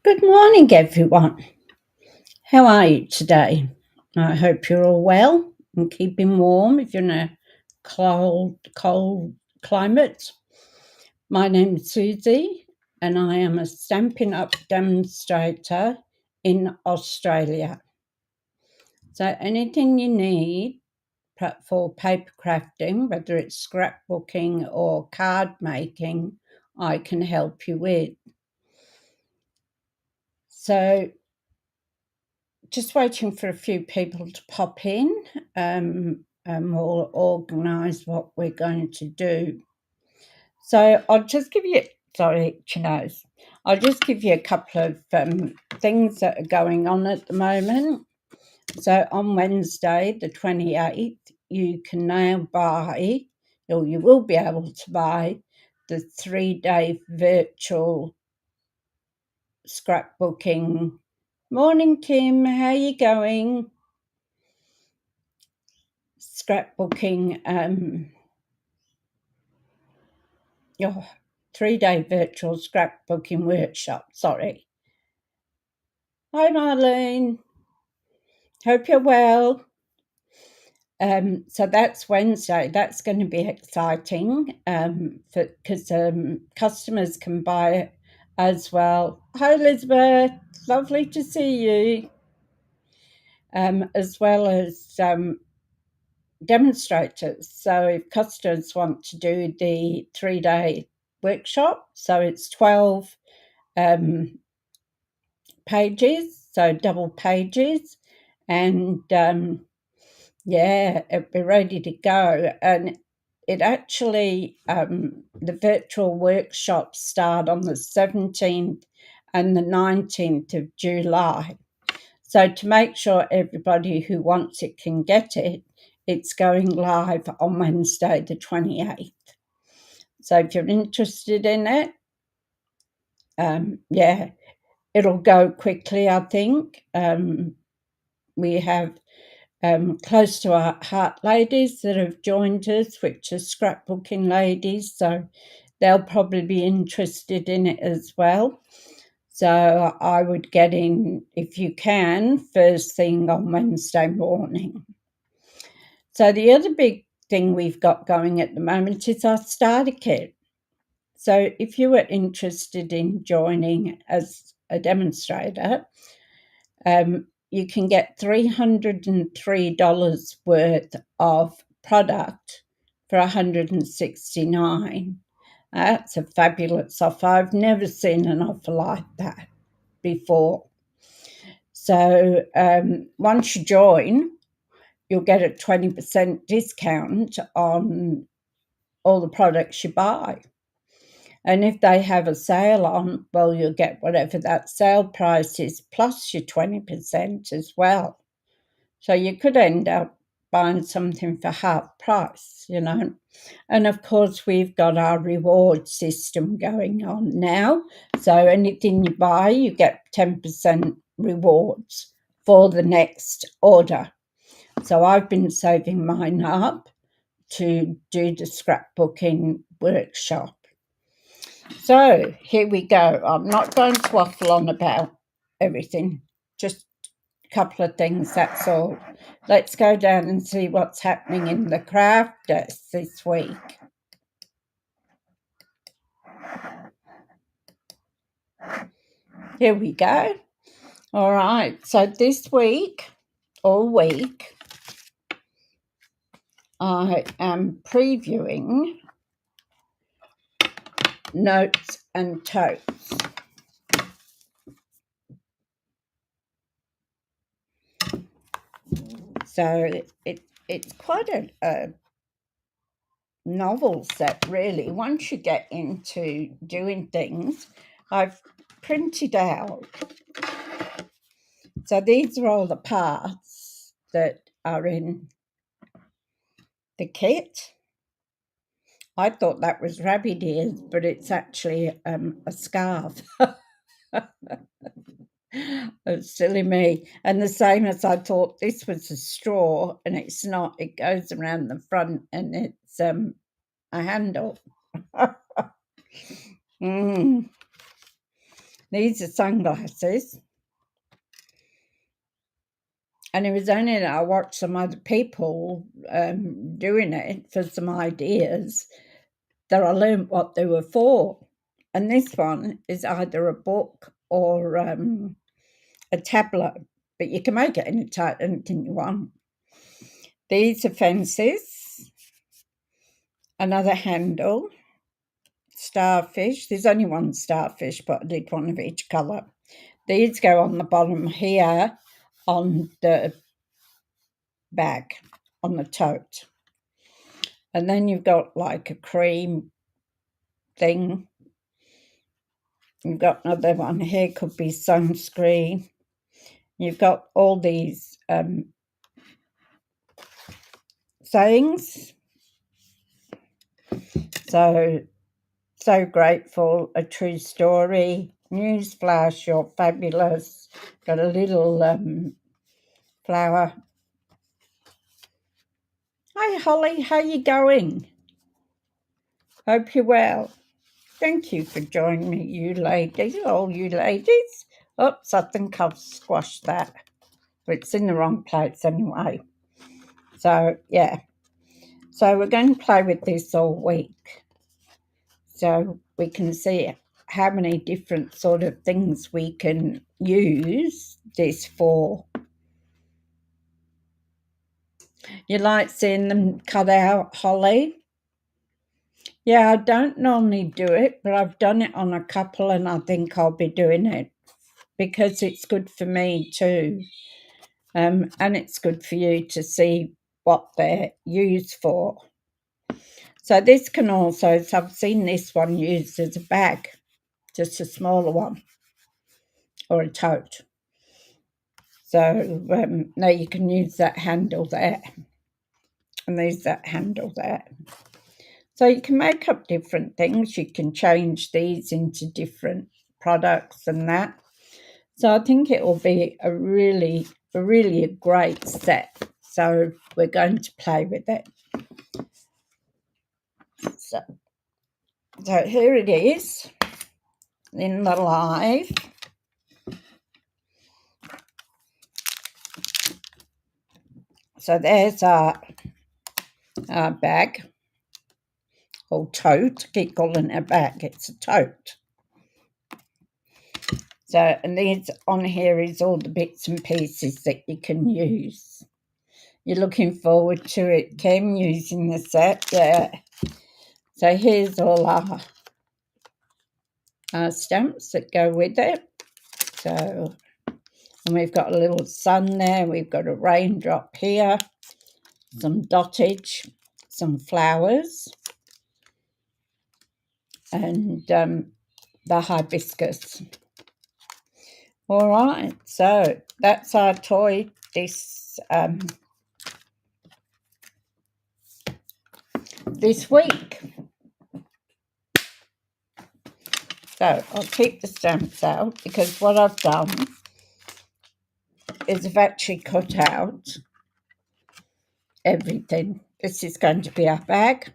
Good morning, everyone. How are you today? I hope you're all well and keeping warm if you're in a cold climate. My name is Susie, and I am a Stampin' Up demonstrator in Australia. So anything you need for paper crafting, whether it's scrapbooking or card making, I can help you with. So just waiting for a few people to pop in, and we'll organise what we're going to do. So I'll just give you, I'll just give you a couple of things that are going on at the moment. So on Wednesday, the 28th, you can now buy, or you will be able to buy, the 3-day virtual scrapbooking. Morning, Kim. How you going? Scrapbooking, your 3-day virtual scrapbooking workshop. Sorry. Hi, Marlene. Hope you're well. So that's Wednesday. That's going to be exciting because customers can buy it as well. Hi, Elizabeth. Lovely to see you. As well as demonstrators. So if customers want to do the 3-day workshop, so it's 12 pages, so double pages, and it'll be ready to go. And it actually, the virtual workshops start on the 17th and the 19th of July. So to make sure everybody who wants it can get it, it's going live on Wednesday the 28th. So if you're interested in it, it'll go quickly, I think. We have close to our heart ladies that have joined us, which are scrapbooking ladies, so they'll probably be interested in it as well. So I would get in, if you can, first thing on Wednesday morning. So the other big thing we've got going at the moment is our starter kit. So if you were interested in joining as a demonstrator, you can get $303 worth of product for $169. That's a fabulous offer. I've never seen an offer like that before. So once you join, you'll get a 20% discount on all the products you buy. And if they have a sale on, well, you'll get whatever that sale price is plus your 20% as well. So you could end up buying something for half price, And of course, we've got our reward system going on now. So anything you buy, you get 10% rewards for the next order. So I've been saving mine up to do the scrapbooking workshop. So here we go. I'm not going to waffle on about everything, just a couple of things, that's all. Let's go down and see what's happening in the craft desk this week. Here we go. All right, so this week, all week, I am previewing Notes and Totes. So it's quite a novel set, really. Once you get into doing things, I've printed out. So these are all the parts that are in the kit. I thought that was rabbit ears, but it's actually a scarf. Oh, silly me. And the same as I thought this was a straw, and it's not. It goes around the front and it's a handle. These are sunglasses. And it was only that I watched some other people doing it for some ideas that I learned what they were for. And this one is either a book or a tablet, but you can make it anything you want. These are fences, another handle, starfish. There's only one starfish, but I did one of each colour. These go on the bottom here on the bag, on the tote. And then you've got like a cream thing. You've got another one here, could be sunscreen. You've got all these sayings. So grateful, a true story, newsflash, you're fabulous. Got a little flower. Hi Holly, how you going? Hope you're well. Thank you for joining me, you ladies. Oh, you ladies. Oops, I think I've squashed that. But it's in the wrong place anyway. So, yeah. So we're going to play with this all week. So we can see how many different sort of things we can use this for. You like seeing them cut out, Holly? Yeah, I don't normally do it, but I've done it on a couple and I think I'll be doing it because it's good for me too. And it's good for you to see what they're used for. So this can also, so I've seen this one used as a bag, just a smaller one, or a tote. So now you can use that handle there, and there's that handle there. So you can make up different things. You can change these into different products and that. So I think it will be a really great set. So we're going to play with it. So here it is in the live. So there's our bag, or tote. I keep calling it a bag, it's a tote. So, and these on here is all the bits and pieces that you can use. You're looking forward to it, Kim, using the set, yeah. So here's all our stamps that go with it. So, and we've got a little sun there, we've got a raindrop here, some dotage, some flowers, and the hibiscus. All right, so that's our toy this week. So I'll keep the stamps out because what I've done is I've actually cut out everything. This is going to be our bag.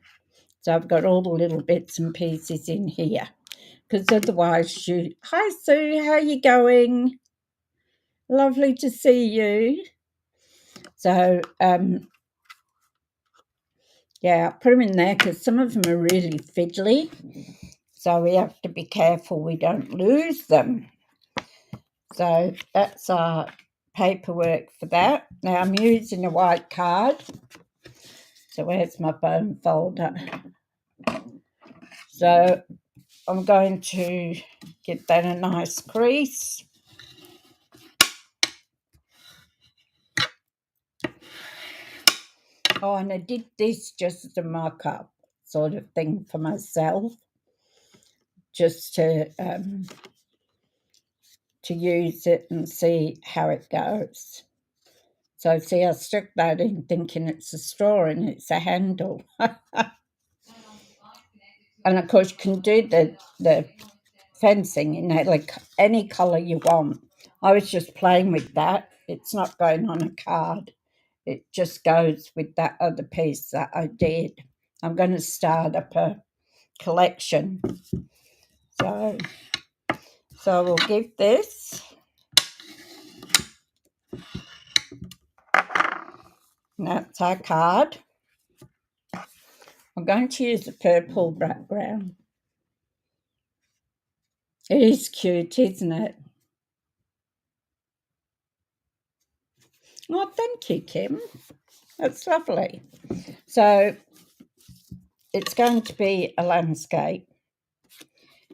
So I've got all the little bits and pieces in here because otherwise hi Sue, how you going? Lovely to see you. So yeah, I'll put them in there because some of them are really fiddly. So we have to be careful we don't lose them. So that's our paperwork for that. Now I'm using a white card. So where's my bone folder? So I'm going to give that a nice crease. Oh, and I did this just as a mock-up sort of thing for myself, just to use it and see how it goes. So see, I stuck that in thinking it's a straw and it's a handle. And of course you can do the fencing in like any colour you want. I was just playing with that. It's not going on a card. It just goes with that other piece that I did. I'm going to start up a collection. So So we'll give this. And that's our card. I'm going to use a purple background. It is cute, isn't it? Oh, thank you, Kim. That's lovely. So it's going to be a landscape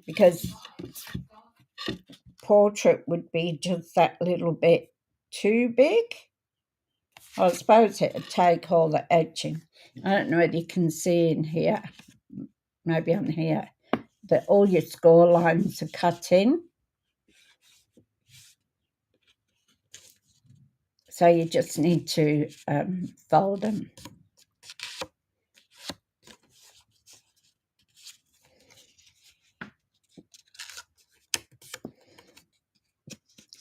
because portrait would be just that little bit too big. I suppose it would take all the edging. I don't know whether you can see in here, maybe on here, that all your score lines are cut in. So you just need to fold them.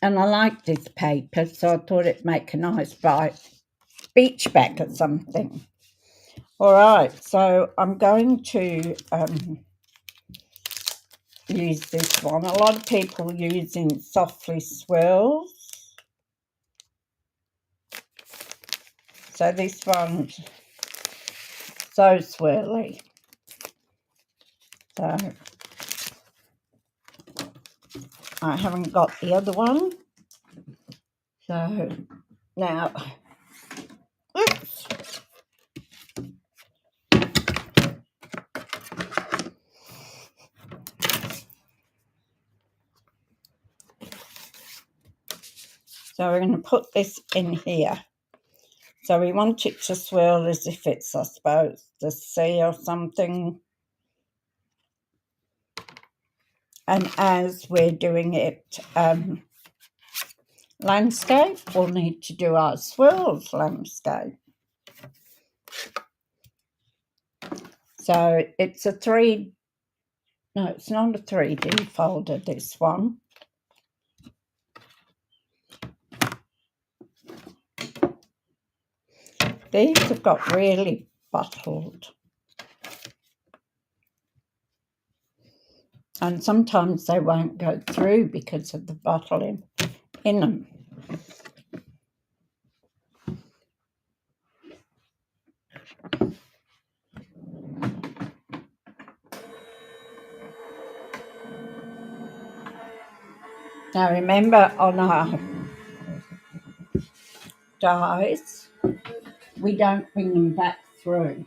And I like this paper, so I thought it'd make a nice bright beach bag or something. All right, so I'm going to use this one. A lot of people using softly swirls. So this one's so swirly. So I haven't got the other one. So now, oops. So we're going to put this in here. So we want it to swirl as if it's, I suppose, the sea or something. And as we're doing it landscape, we'll need to do our swirls landscape. So it's a it's not a 3D folder, this one. These have got really bottled. And sometimes they won't go through because of the bottling in them. Now remember, on our dies, we don't bring them back through.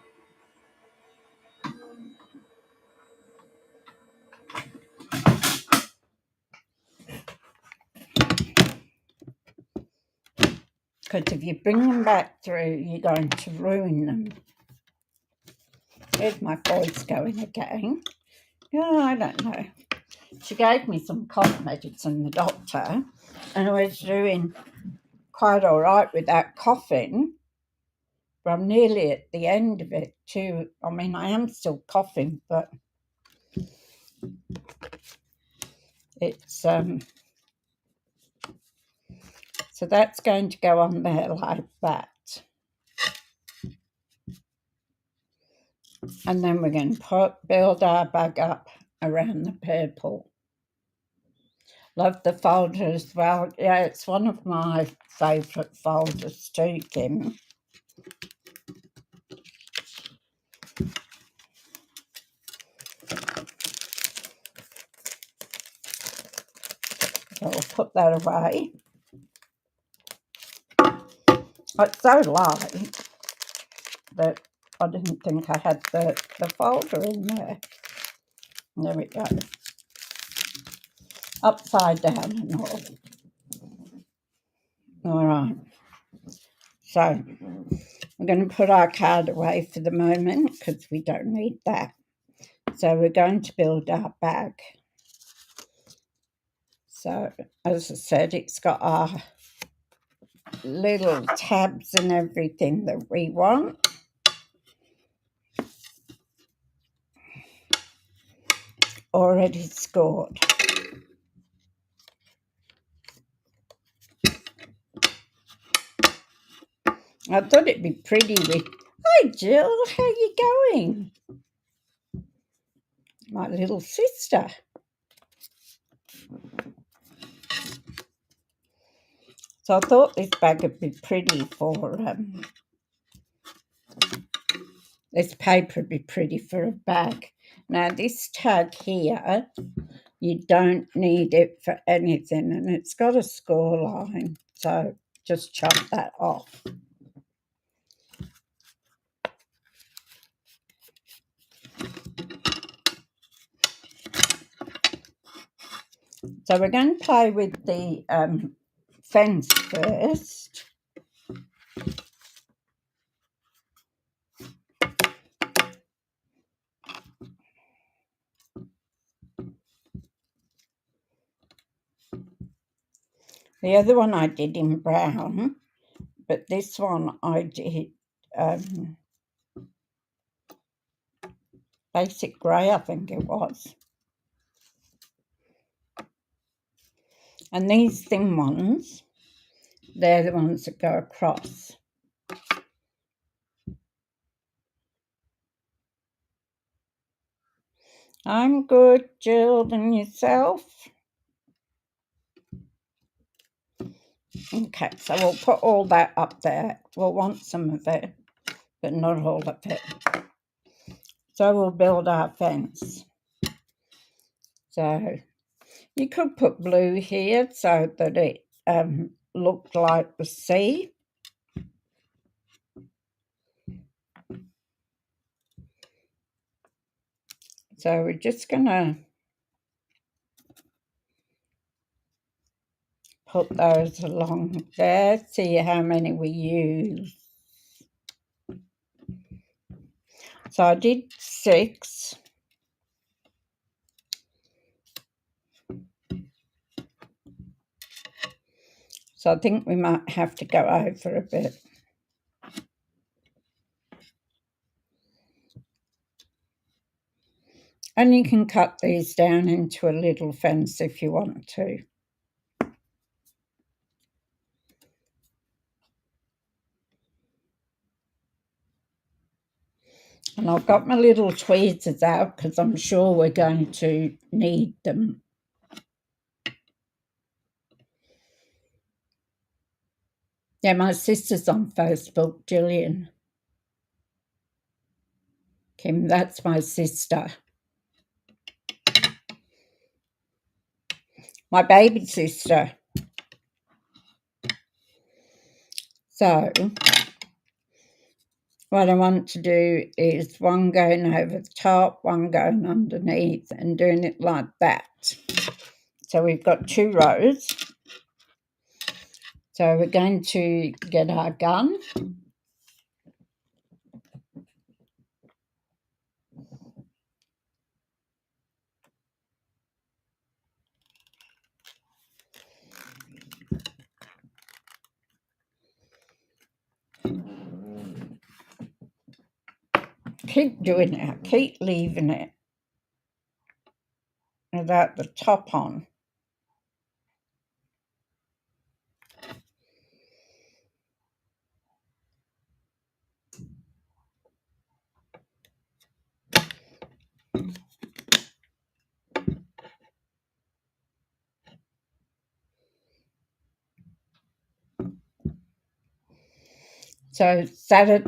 Because if you bring them back through, you're going to ruin them. There's my voice going again. Yeah, I don't know. She gave me some cough medicine, the doctor, and I was doing quite all right with that coughing. But I'm nearly at the end of it too. I mean, I am still coughing, but it's so that's going to go on there like that. And then we're going to build our bag up around the purple. Love the folder as well. Yeah, it's one of my favourite folders too, Kim. So we'll put that away. It's so light that I didn't think I had the folder in there. There we go. Upside down and all. All right. So we're going to put our card away for the moment because we don't need that. So we're going to build our bag. So as I said, it's got our little tabs and everything that we want. Already scored. I thought it'd be pretty with, hi Jill, how you going? My little sister. So I thought this bag would be pretty for, this paper would be pretty for a bag. Now this tag here, you don't need it for anything, and it's got a score line, so just chop that off. So we're going to play with the fence first. The other one I did in brown, but this one I did basic grey, I think it was. And these thin ones, they're the ones that go across. I'm good, Jill, and yourself? Okay, so we'll put all that up there. We'll want some of it, but not all of it. So we'll build our fence. So you could put blue here so that it looked like the sea. So we're just going to put those along there, see how many we use. So I did 6. So I think we might have to go over a bit. And you can cut these down into a little fence if you want to. And I've got my little tweezers out because I'm sure we're going to need them. Yeah, my sister's on Facebook, Gillian. Kim, that's my sister. My baby sister. So what I want to do is one going over the top, one going underneath, and doing it like that. So we've got 2 rows. So we're going to get our gun. Keep doing it, keep leaving it without the top on. So set it.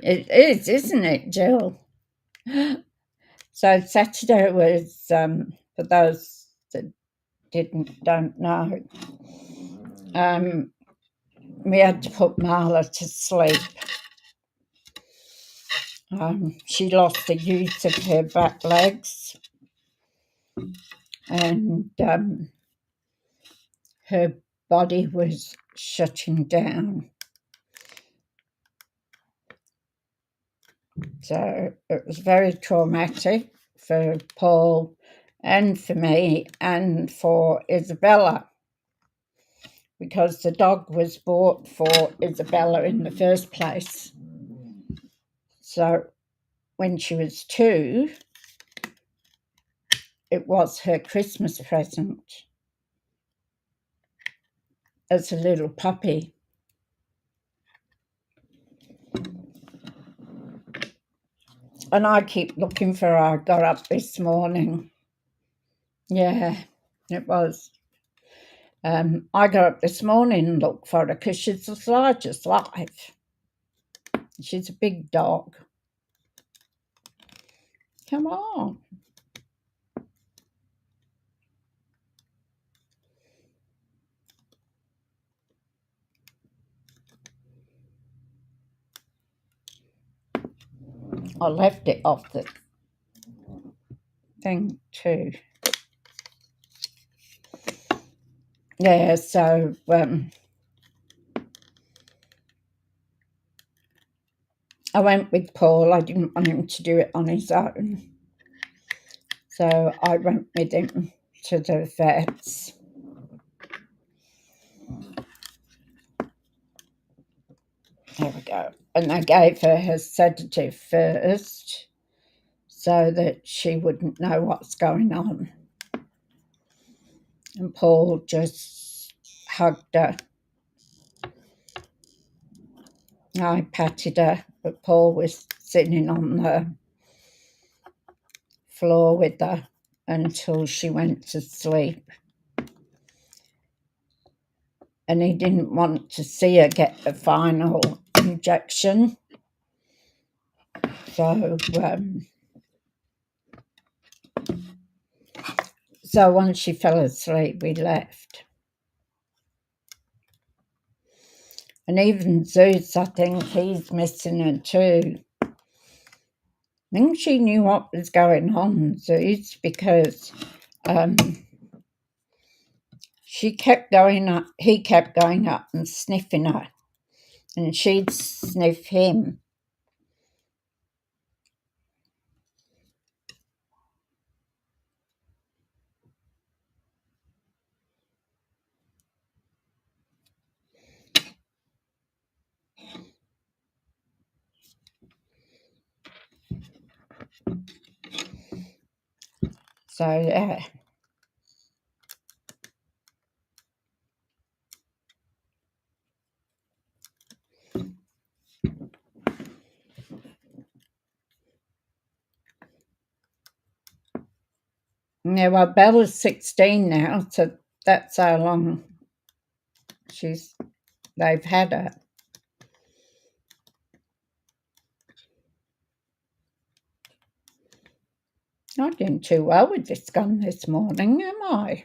It is, isn't it, Jill? So Saturday was, for those that don't know, we had to put Marla to sleep. She lost the use of her back legs, and her body was shutting down. So it was very traumatic for Paul and for me and for Isabella, because the dog was bought for Isabella in the first place. So when she was 2, it was her Christmas present as a little puppy. And I keep looking for her. I got up this morning. Yeah, it was. I got up this morning and looked for her because she's as large as life. She's a big dog. Come on. I left it off the thing too. Yeah, so I went with Paul. I didn't want him to do it on his own. So I went with him to the vets. There we go. And they gave her her sedative first so that she wouldn't know what's going on. And Paul just hugged her. I patted her, but Paul was sitting on the floor with her until she went to sleep. And he didn't want to see her get the final injection. So once she fell asleep, we left. And even Zeus, I think he's missing her too. I think she knew what was going on, Zeus, because he kept going up and sniffing her, and she'd sniff him. So, yeah. Yeah, well, Bella's 16 now, so that's how long they've had her. Not doing too well with this gun this morning, am I?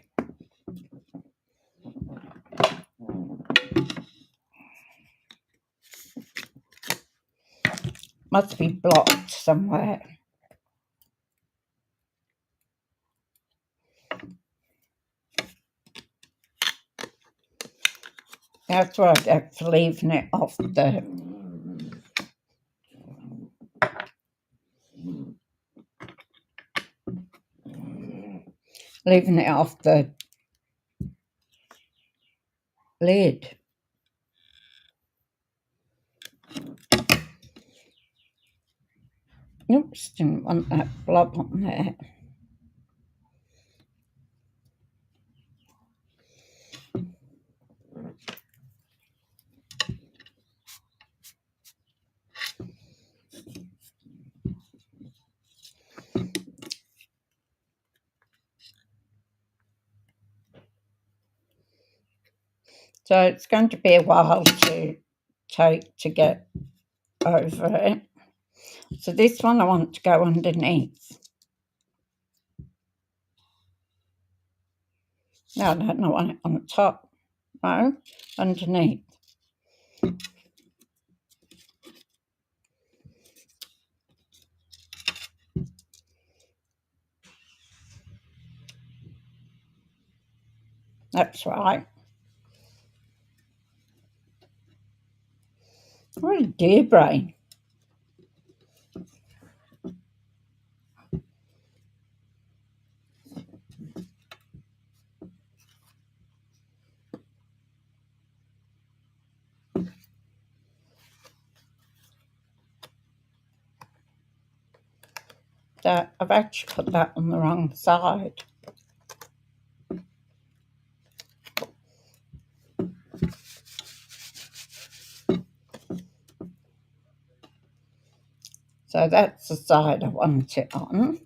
Must be blocked somewhere. That's what I get for leaving it off the lid. Oops, didn't want that blob on there. So it's going to be a while to take to get over it. So this one I want to go underneath. No, I don't want it on the top. No, underneath. That's right. What a dear brain. So I've actually put that on the wrong side. So that's the side I want it on.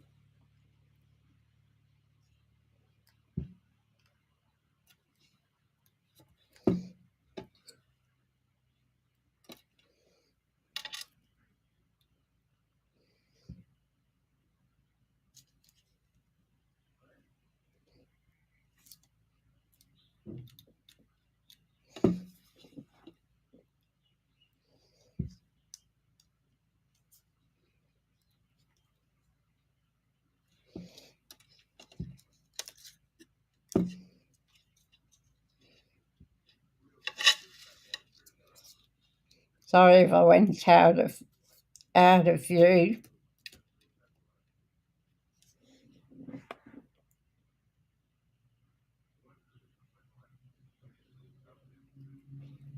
Sorry if I went out of view.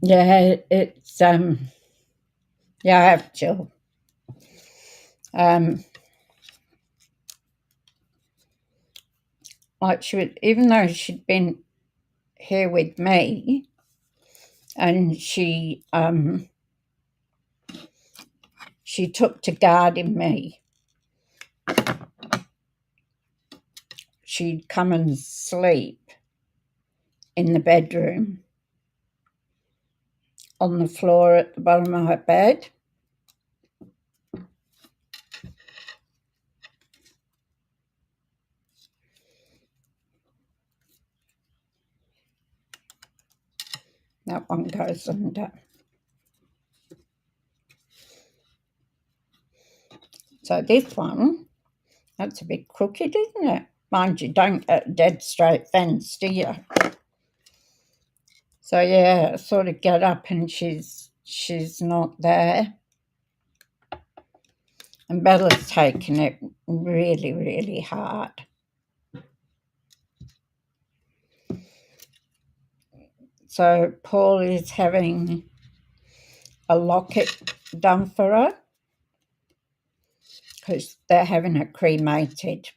Yeah, it's yeah, I have to. Like even though she'd been here with me, and she took to guarding me. She'd come and sleep in the bedroom on the floor at the bottom of her bed. That one goes under. So this one, that's a bit crooked, isn't it? Mind you, don't get a dead straight fence, do you? So yeah, I sort of get up and she's not there. And Bella's taken it really, really hard. So Paul is having a locket done for her because they're having it cremated.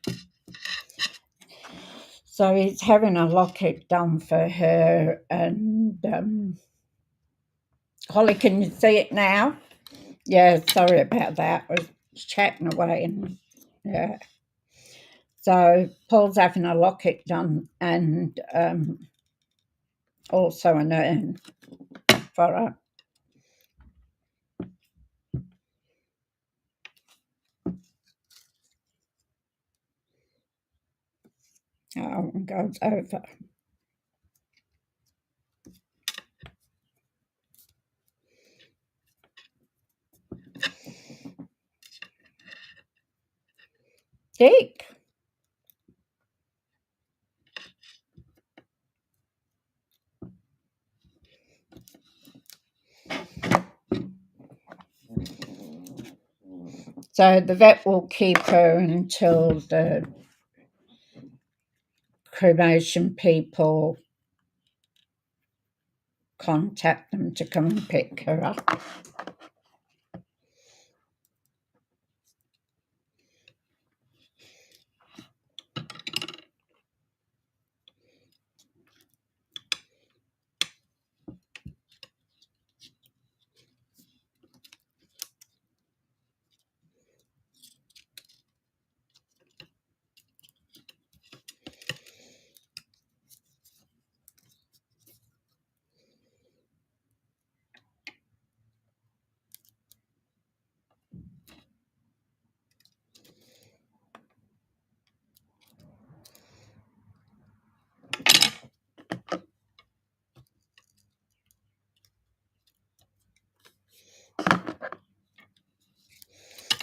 So he's having a locket done for her, and Holly, can you see it now? Yeah, sorry about that. I was chatting away, and yeah. So Paul's having a locket done, and also an urn for her. Oh, and goes over. Dick. So the vet will keep her until the cremation people contact them to come and pick her up.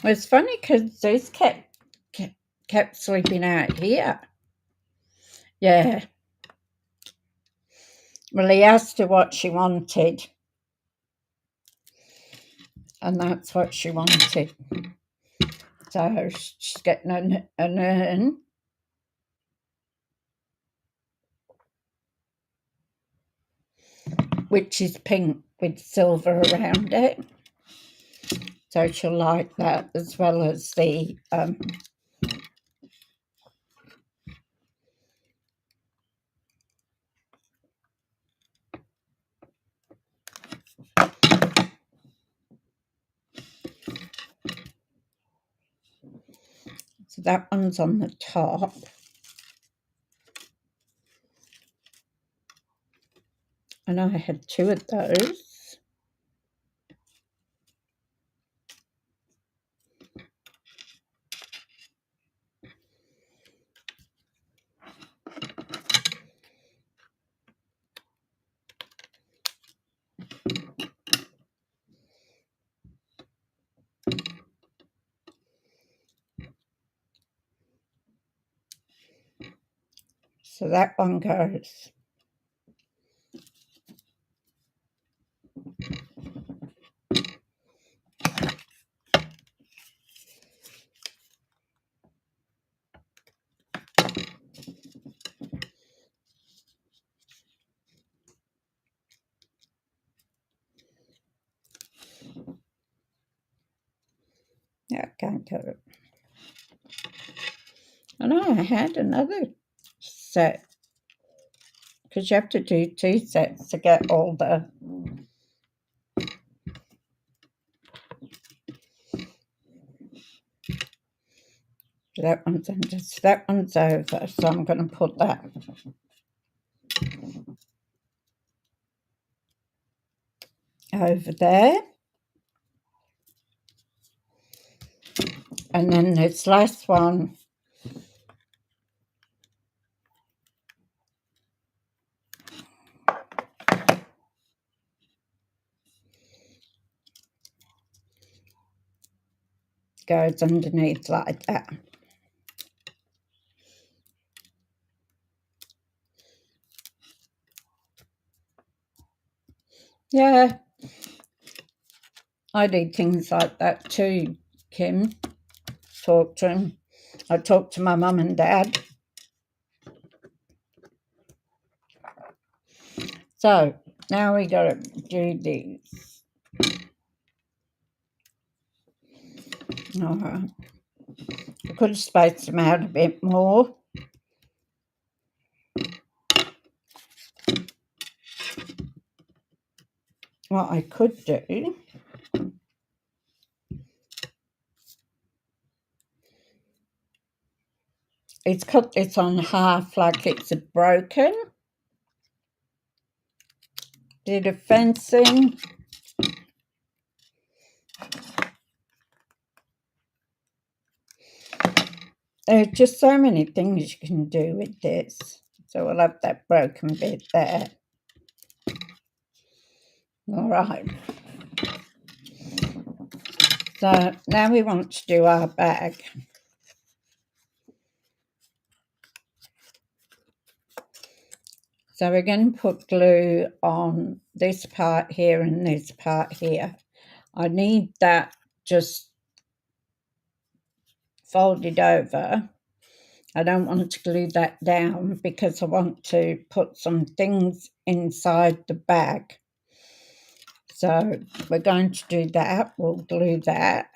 It's funny because Zeus kept sleeping out here. Yeah. Well, he asked her what she wanted, and that's what she wanted. So she's getting an urn, which is pink with silver around it. So she'll like that, as well as the So that one's on the top. And I had 2 of those. So that one goes. Yeah, I can't go. I know I had another set, because you have to do 2 sets to get all the... That one's under, so that one's over, so I'm going to put that over there. And then this last one, goes underneath like that. Yeah, I do things like that too, Kim. Talk to him. I talk to my mum and dad. So now we got to do these. All right. I could have spaced them out a bit more. What I could do is cut this on half like it's a broken bit of fencing. There are just so many things you can do with this. So we'll have that broken bit there. All right. So now we want to do our bag. So we're going to put glue on this part here and this part here. I need that just folded over. I don't want to glue that down because I want to put some things inside the bag. So we're going to do that. We'll glue that.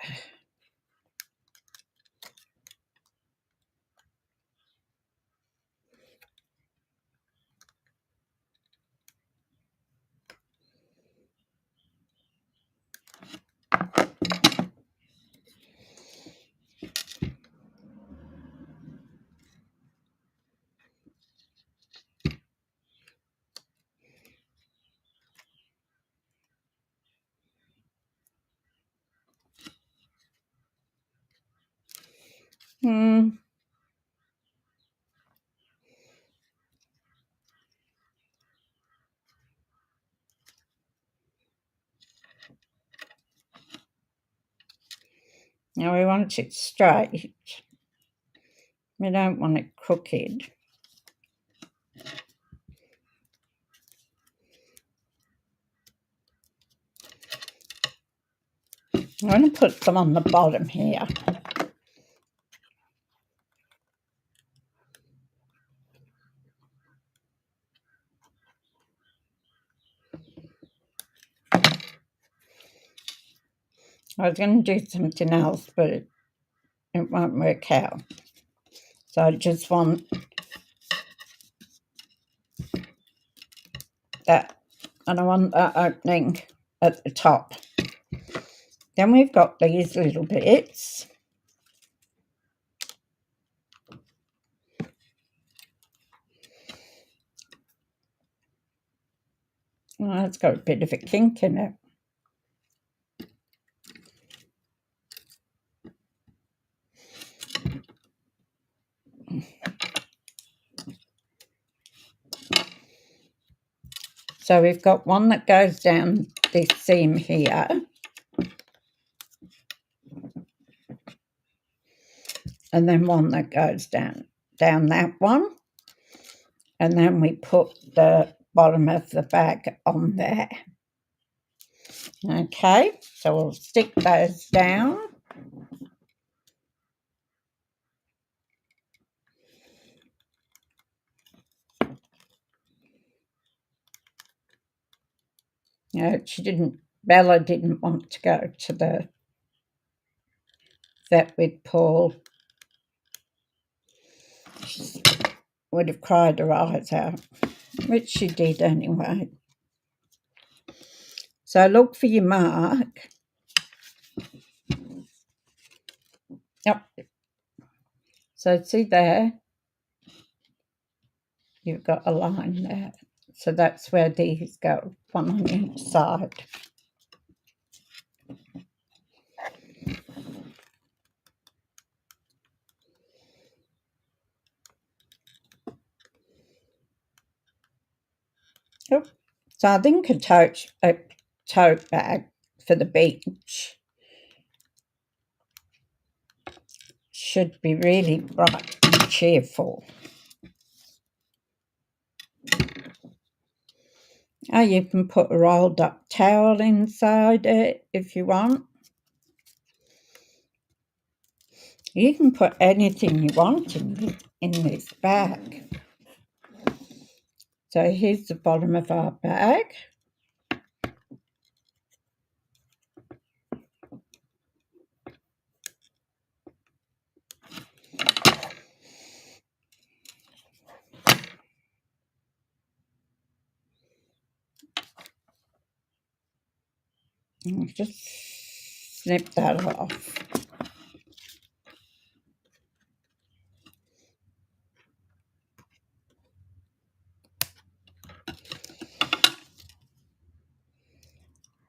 Now we want it straight. We don't want it crooked. I'm going to put some on the bottom here. I was going to do something else, but it won't work out. So I just want that, and I want that opening at the top. Then we've got these little bits. Oh, it's got a bit of a kink in it. So we've got one that goes down this seam here. And then one that goes down that one. And then we put the bottom of the bag on there. Okay, so we'll stick those down. Bella didn't want to go to the vet with Paul. She would have cried her eyes out, which she did anyway. So look for your mark. Yep. So see there, you've got a line there. So that's where these go, one on each side. Yep. So I think a tote bag for the beach should be really bright and cheerful. Oh, you can put a rolled up towel inside it if you want. You can put anything you want in this bag. So here's the bottom of our bag. And just snip that off.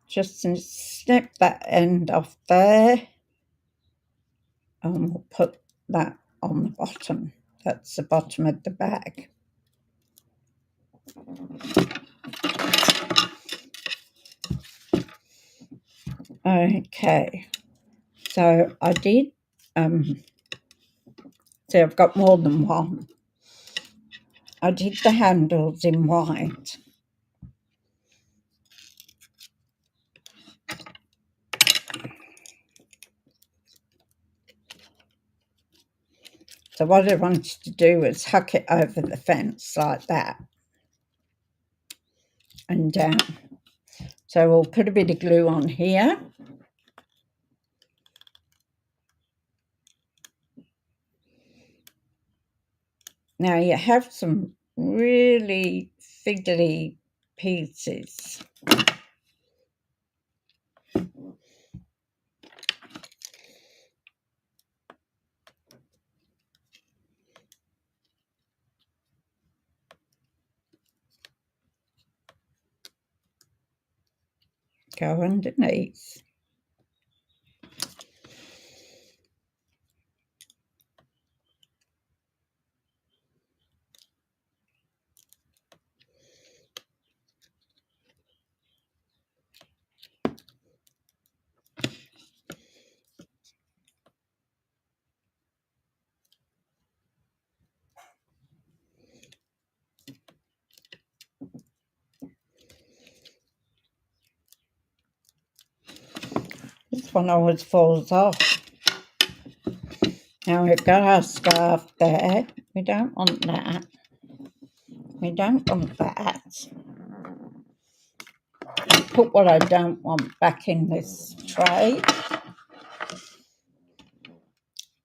Just snip that end off there. And we'll put that on the bottom. That's the bottom of the bag. Okay, so I did, see I've got more than one. I did the handles in white. So what I wanted to do was huck it over the fence like that and down. So we'll put a bit of glue on here. Now you have some really fiddly pieces. Go underneath. This one always falls off. Now we've got our scarf there. We don't want that. We don't want that. Put what I don't want back in this tray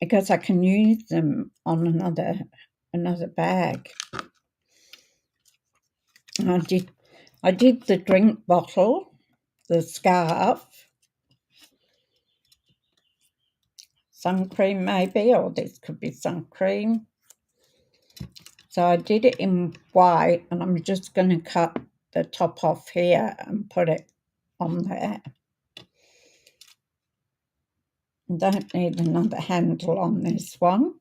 because I can use them on another bag. And I did the drink bottle, the scarf, sun cream maybe, or this could be sun cream. So I did it in white, and I'm just going to cut the top off here and put it on there. Don't need another handle on this one.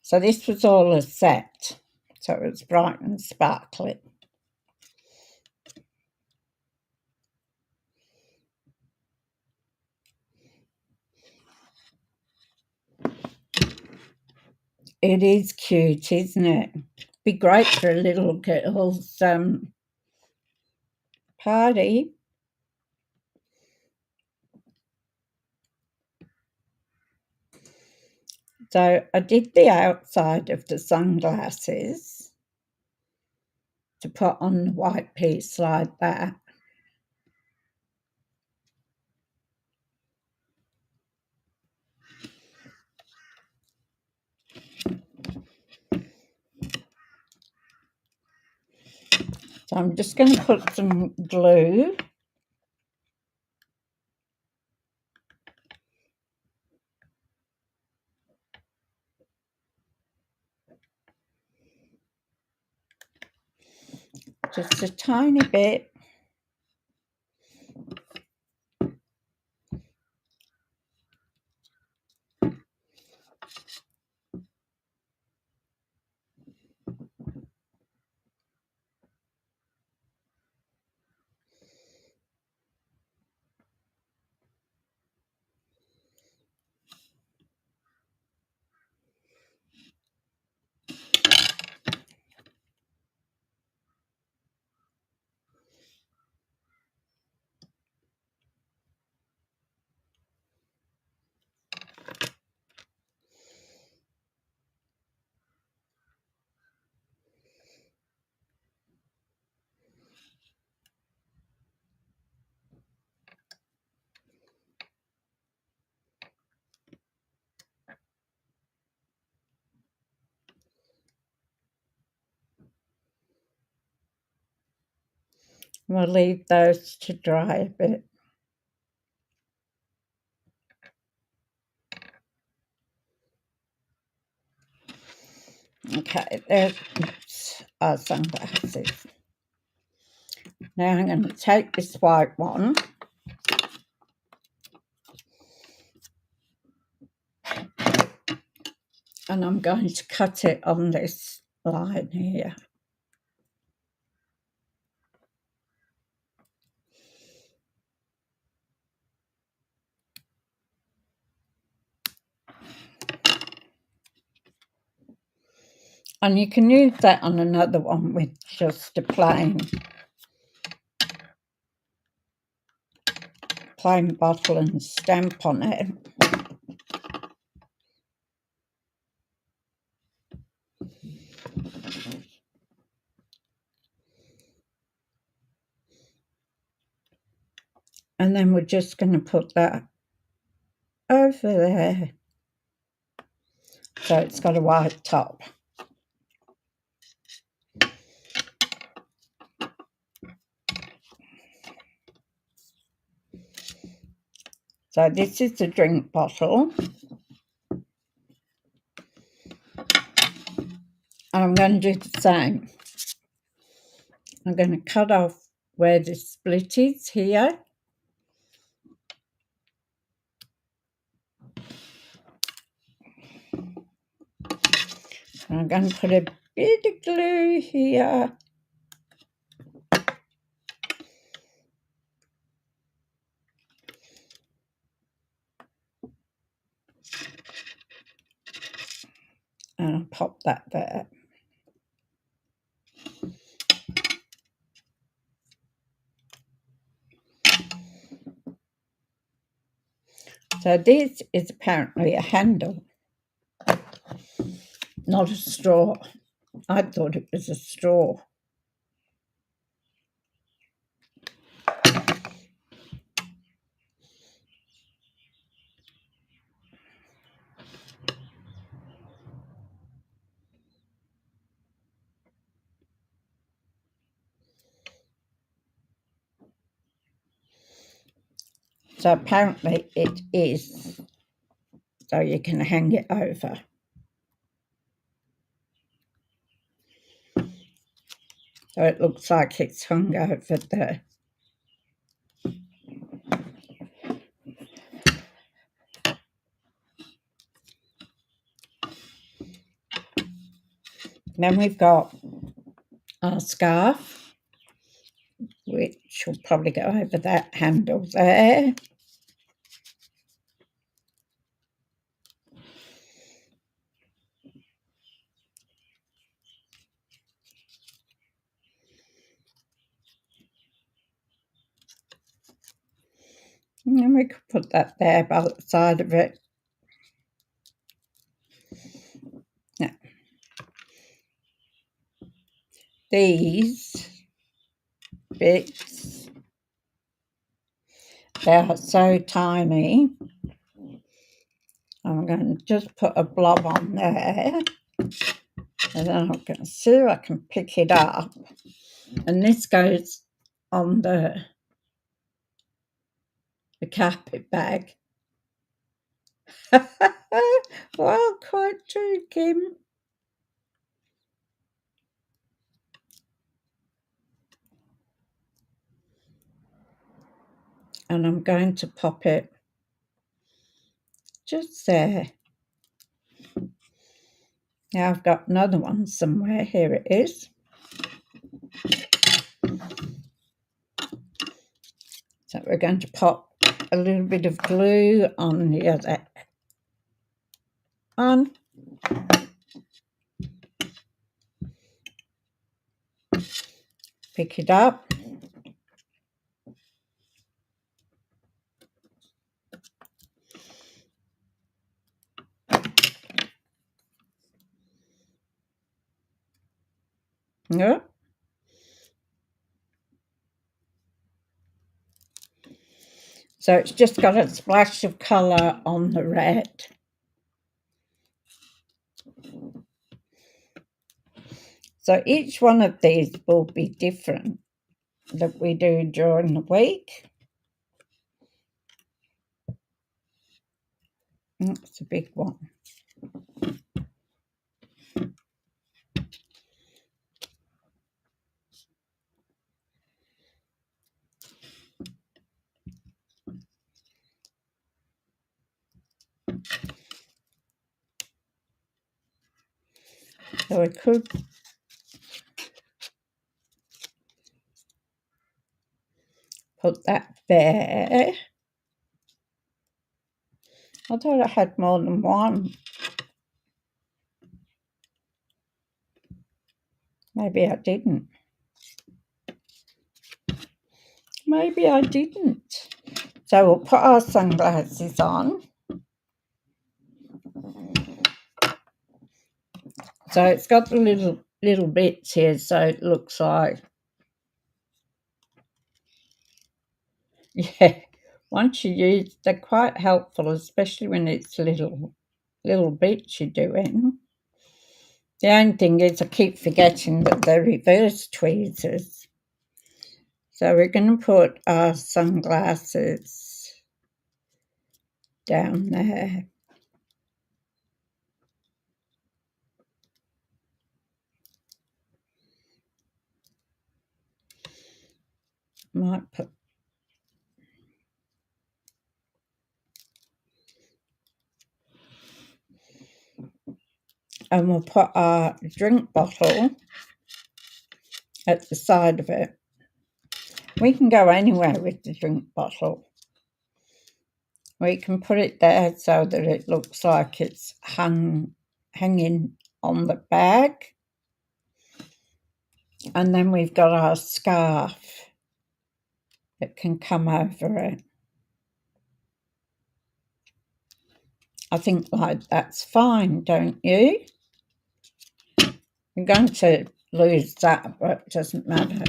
So this was all a set, so it was bright and sparkly. It is cute, isn't it? Be great for a little girl's party. So I did the outside of the sunglasses to put on the white piece like that. So I'm just going to put some glue. Just a tiny bit. We'll leave those to dry a bit. Okay, there's our sunglasses. Now I'm going to take this white one and I'm going to cut it on this line here. And you can use that on another one with just a plain bottle and stamp on it. And then we're just going to put that over there. So it's got a white top. So this is the drink bottle. And I'm going to do the same. I'm going to cut off where the split is here. And I'm going to put a bit of glue here. And I'll pop that there. So this is apparently a handle, not a straw. I thought it was a straw. So apparently it is, so you can hang it over. So it looks like it's hung over there. Then we've got our scarf, which will probably go over that handle there. And then we could put that there by the side of it. Now, these bits, they are so tiny. I'm going to just put a blob on there, and then I'm going to see if I can pick it up. And this goes on the carpet bag. Well, quite true, Kim. And I'm going to pop it just there. Now I've got another one somewhere. Here it is. So we're going to pop a little bit of glue on the other one. Pick it up. Yeah. So it's just got a splash of colour on the red. So each one of these will be different that we do during the week. That's a big one. So we could put that there. I thought I had more than one. Maybe I didn't. Maybe I didn't. So we'll put our sunglasses on. So it's got the little bits here, so it looks like, yeah, once you use, they're quite helpful, especially when it's little bits you're doing. The only thing is I keep forgetting that they're reverse tweezers. So we're going to put our sunglasses down there. Might put and we'll put our drink bottle at the side of it. We can go anywhere with the drink bottle. We can put it there so that it looks like it's hanging on the bag. And then we've got our scarf that can come over it. I think like that's fine, don't you? I'm going to lose that, but it doesn't matter.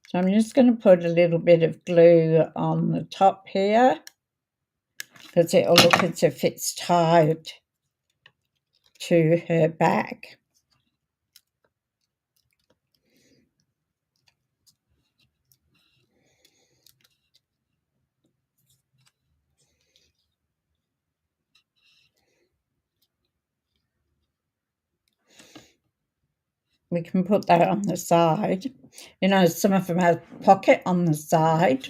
So I'm just going to put a little bit of glue on the top here because it'll look as if it's tied to her bag. we can put that on the side. You know, some of them have a pocket on the side.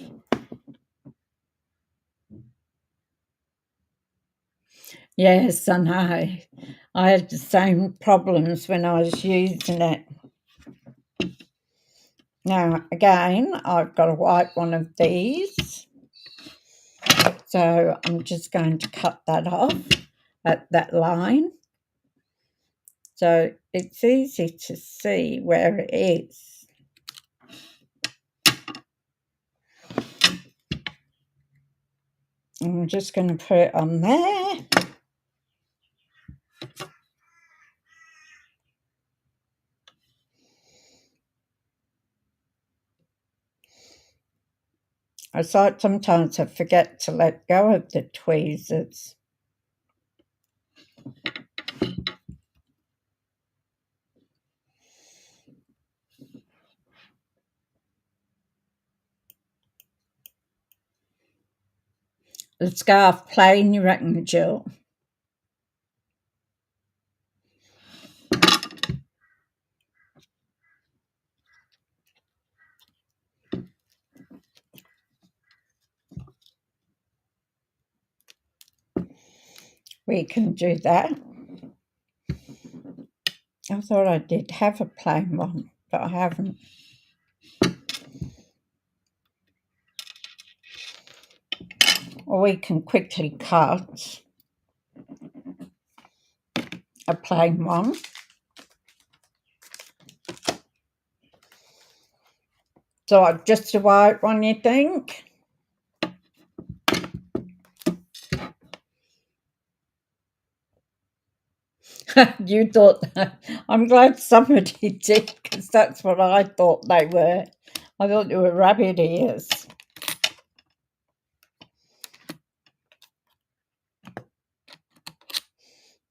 Yes, I know. I had the same problems when I was using it. Now, again, I've got a white one of these. So I'm just going to cut that off at that line. So it's easy to see where it is. I'm just going to put it on there. It's like sometimes I forget to let go of the tweezers. The scarf plain, you reckon, Jill? We can do that. I thought I did have a plain one, but I haven't. Or we can quickly cut a plain one. So just a white one, you think? You thought that. I'm glad somebody did, because that's what I thought they were. I thought they were rabbit ears.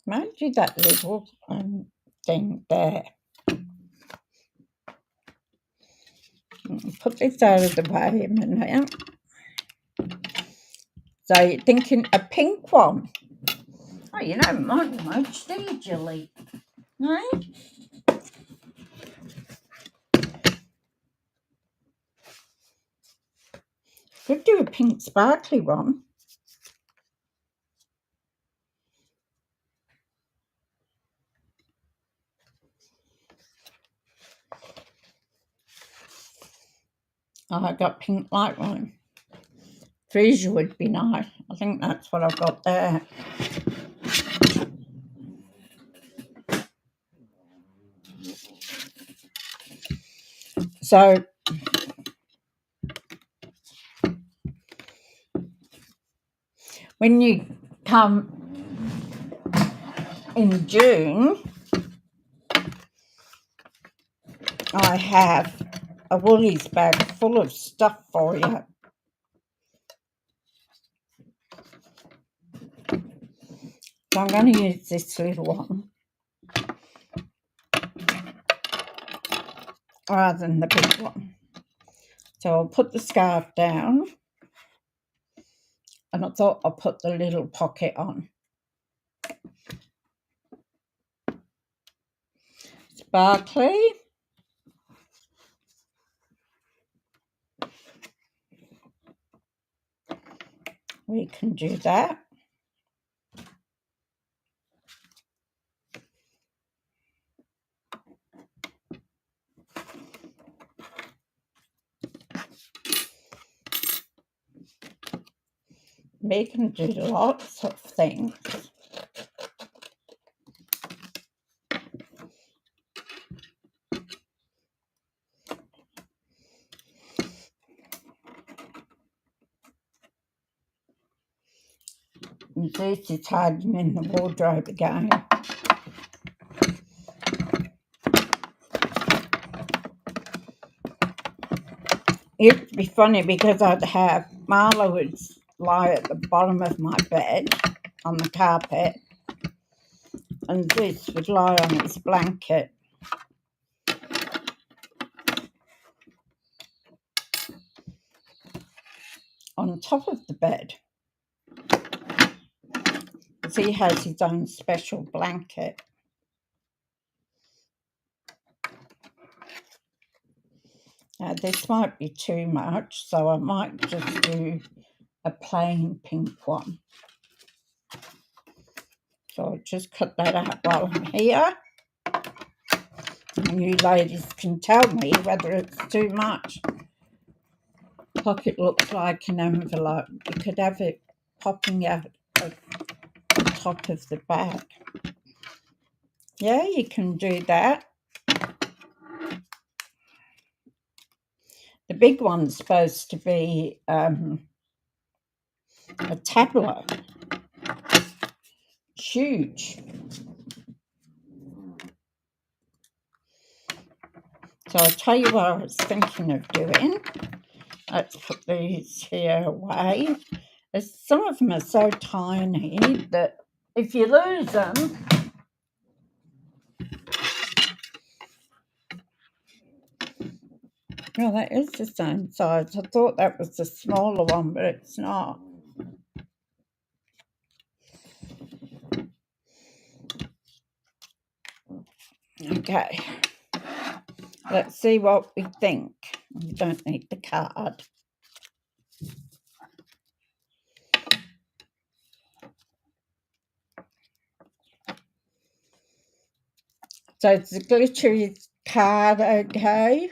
Might do that little thing there. Put this out of the way a minute. So you're thinking a pink one? Oh, you don't mind much, do you, Julie? No? Could do a pink sparkly one. Oh, I got pink light one. Freesia would be nice. I think that's what I've got there. So when you come in June, I have a Woolies bag full of stuff for you. So I'm going to use this little one rather than the big one. So I'll put the scarf down, and I thought I'll put the little pocket on. Sparkly. We can do that. We can do lots of things. And this is hiding in the wardrobe again. It'd be funny because I'd have Marla would lie at the bottom of my bed on the carpet, and this would lie on his blanket. On top of the bed. So he has his own special blanket. Now this might be too much, so I might just do a plain pink one. So I'll just cut that out while I'm here. And you ladies can tell me whether it's too much. Pocket looks like an envelope. You could have it popping out of the top of the bag. Yeah, you can do that. The big one's supposed to be a tableau. Huge. So I'll tell you what I was thinking of doing. Let's put these here away. Some of them are so tiny that if you lose them, oh, that is the same size. I thought that was the smaller one, but it's not. Okay. Let's see what we think. We don't need the card. So it's the glittery card, okay?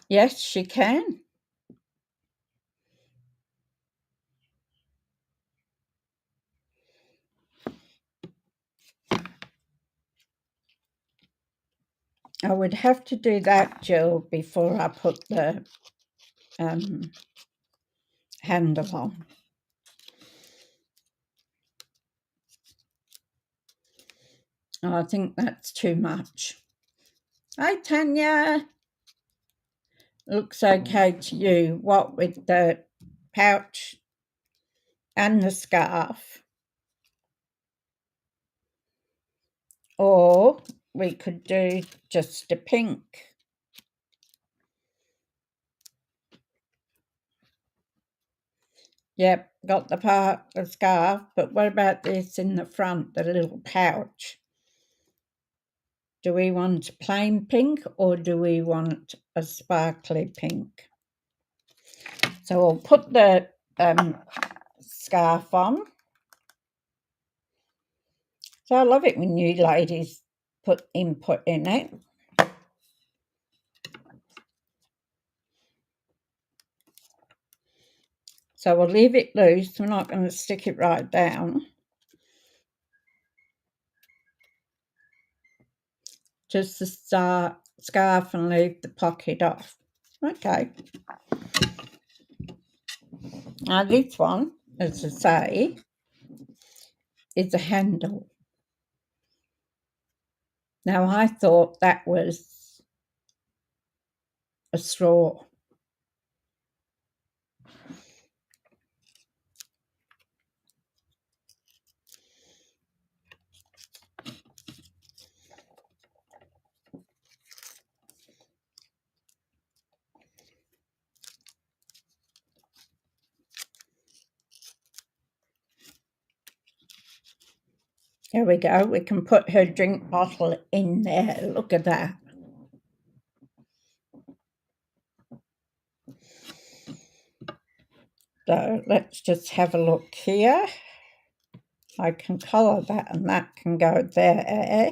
Yes, she can. I would have to do that, Jill, before I put the handle on. I think that's too much. Hi, Tanya. Looks okay to you. What with the pouch and the scarf? Or we could do just a pink. Yep, got the scarf, but what about this in the front, the little pouch? Do we want plain pink or do we want a sparkly pink? So we'll put the scarf on. So I love it when you ladies put input in it. So we'll leave it loose. We're not going to stick it right down. Just the scarf and leave the pocket off. Okay. Now this one, as I say, is a handle. Now I thought that was a straw. There we go. We can put her drink bottle in there. Look at that. So let's just have a look here. I can colour that and that can go there.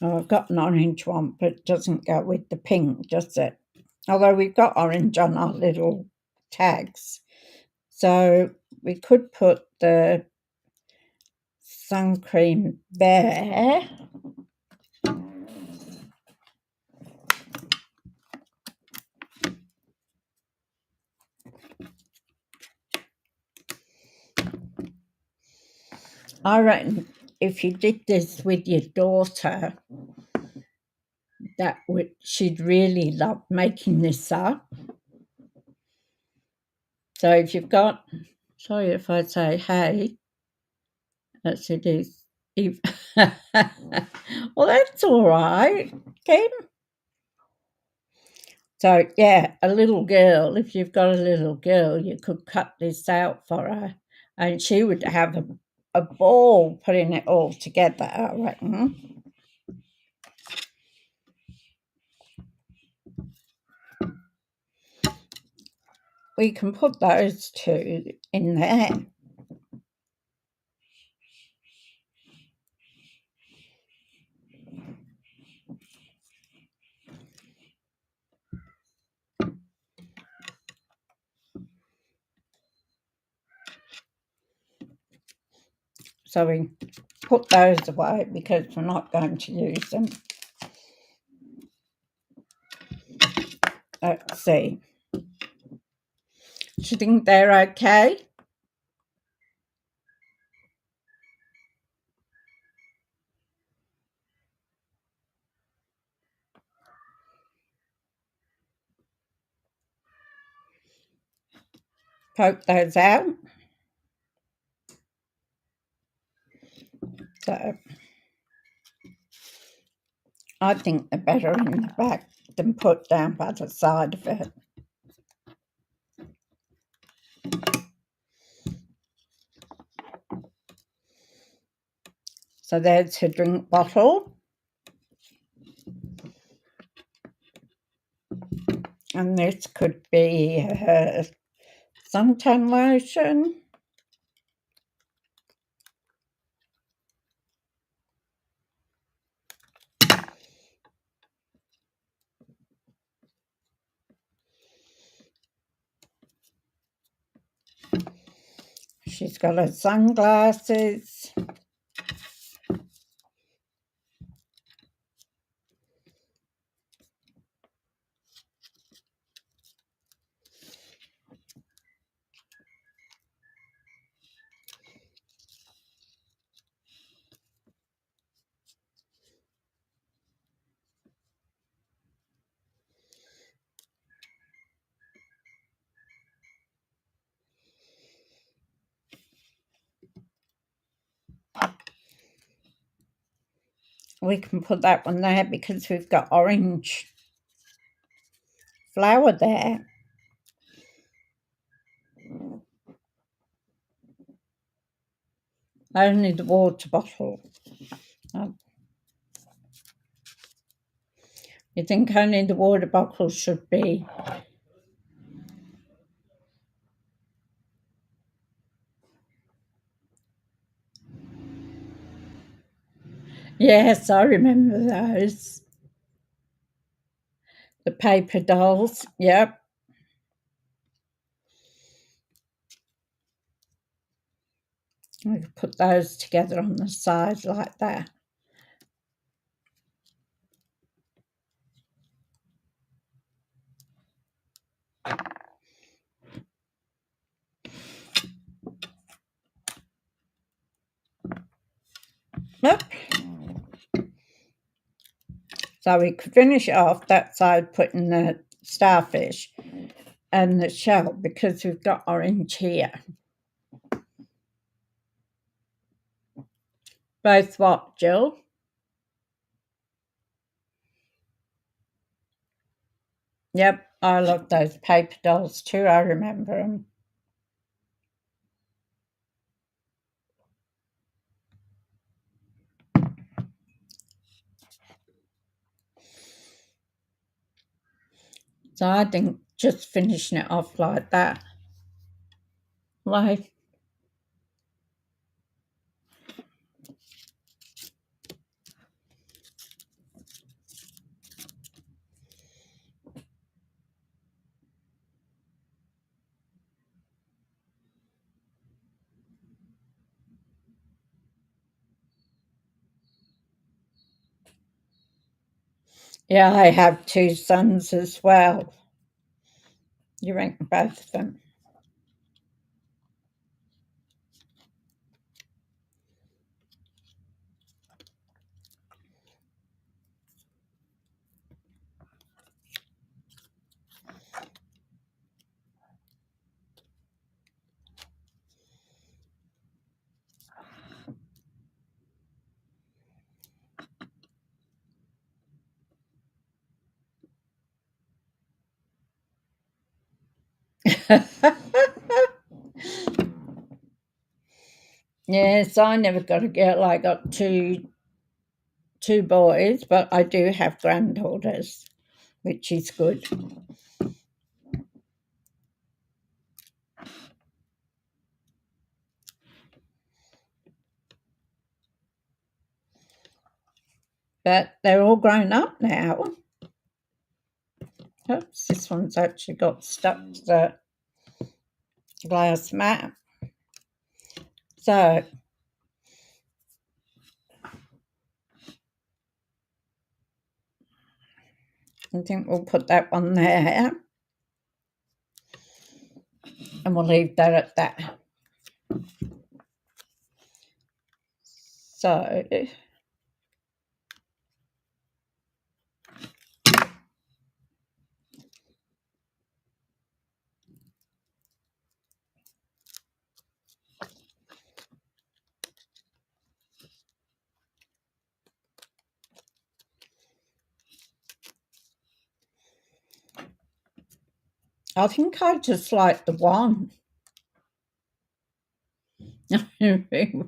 Oh, I've got an orange one, but it doesn't go with the pink, does it? Although we've got orange on our little tags. So we could put the sun cream there. I reckon if you did this with your daughter, she'd really love making this up. So if you've got, sorry if I say hey, that's it is. Well, that's all right, Kim. So yeah, a little girl, if you've got a little girl, you could cut this out for her and she would have a ball putting it all together, I reckon. We can put those two in there. So we put those away because we're not going to use them. Let's see. Do you think they're okay? Poke those out. So I think they're better in the back than put down by the side of it. So there's her drink bottle. And this could be her suntan lotion. She's got her sunglasses. We can put that one there because we've got orange flower there. Only the water bottle. You think only the water bottle should be? Yes, I remember those. The paper dolls, yep. We could put those together on the side like that. Yep. So we could finish off that side putting the starfish and the shell because we've got orange here. Both what, Jill? Yep, I love those paper dolls too. I remember them. So I think just finishing it off like that. Like, yeah, I have two sons as well. You rank both of them. Yes, I never got a girl. I got two boys, but I do have granddaughters, which is good. But they're all grown up now. Oops, this one's actually got stuck to the glass mat. So I think we'll put that one there. And we'll leave that at that. So I think I just like the one.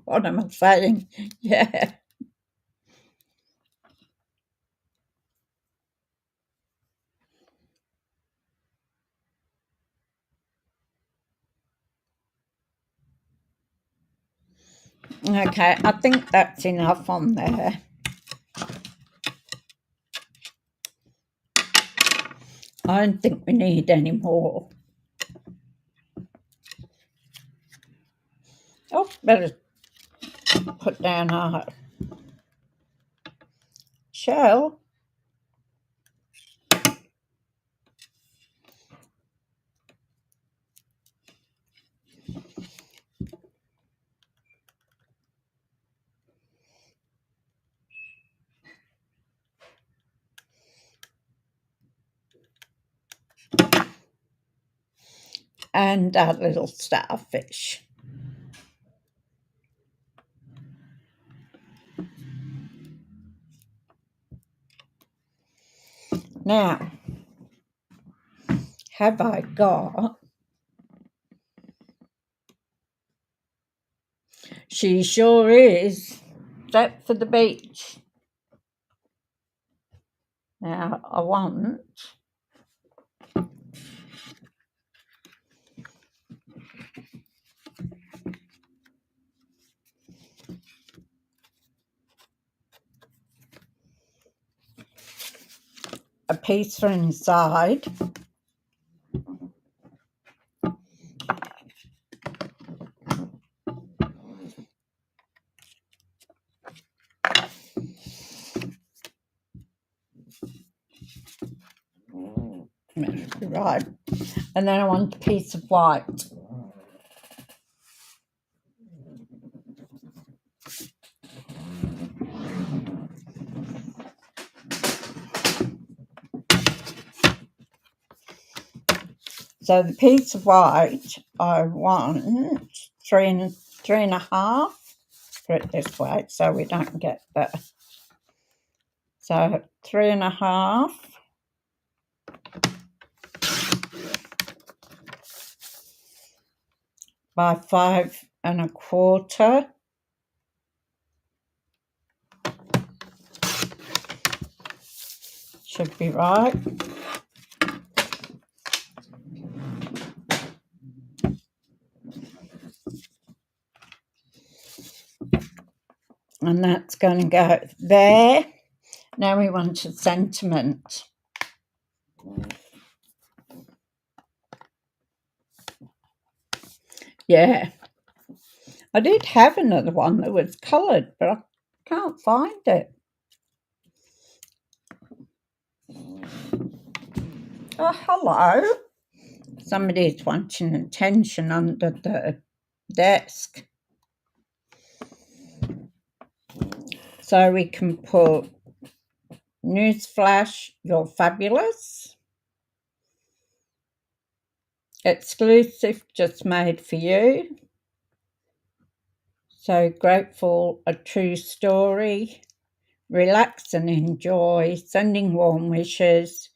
What am I saying? Yeah. Okay, I think that's enough on there. I don't think we need any more. Oh, better put down our shell. And our little starfish. Now, have I got... She sure is set for the beach. Now, I want... a piece for inside. Right. And then I want a piece of white. So the piece of white, I want three and a half. Put it this way so we don't get the... So 3.5 by 5.25. Should be right. And that's going to go there. Now we want a sentiment. Yeah. I did have another one that was coloured, but I can't find it. Oh, hello. Somebody's wanting attention under the desk. So we can put, newsflash, you're fabulous. Exclusive, just made for you. So grateful, a true story. Relax and enjoy. Sending warm wishes.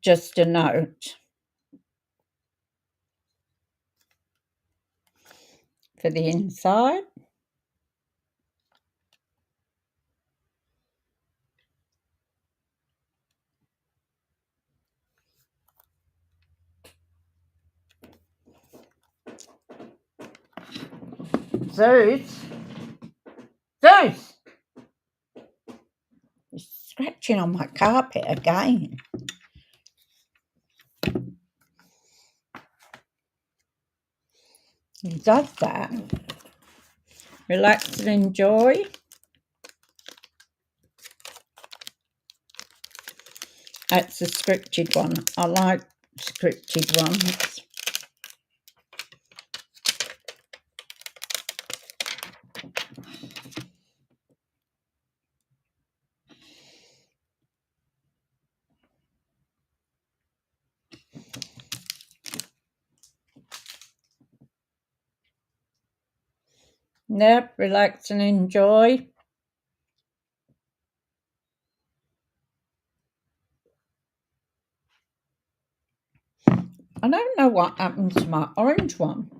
Just a note. for the inside. Zeus! Zeus! He's scratching on my carpet again. He does that. Relax and enjoy. That's a scripted one. I like scripted ones. Yep, relax and enjoy. I don't know what happened to my orange one.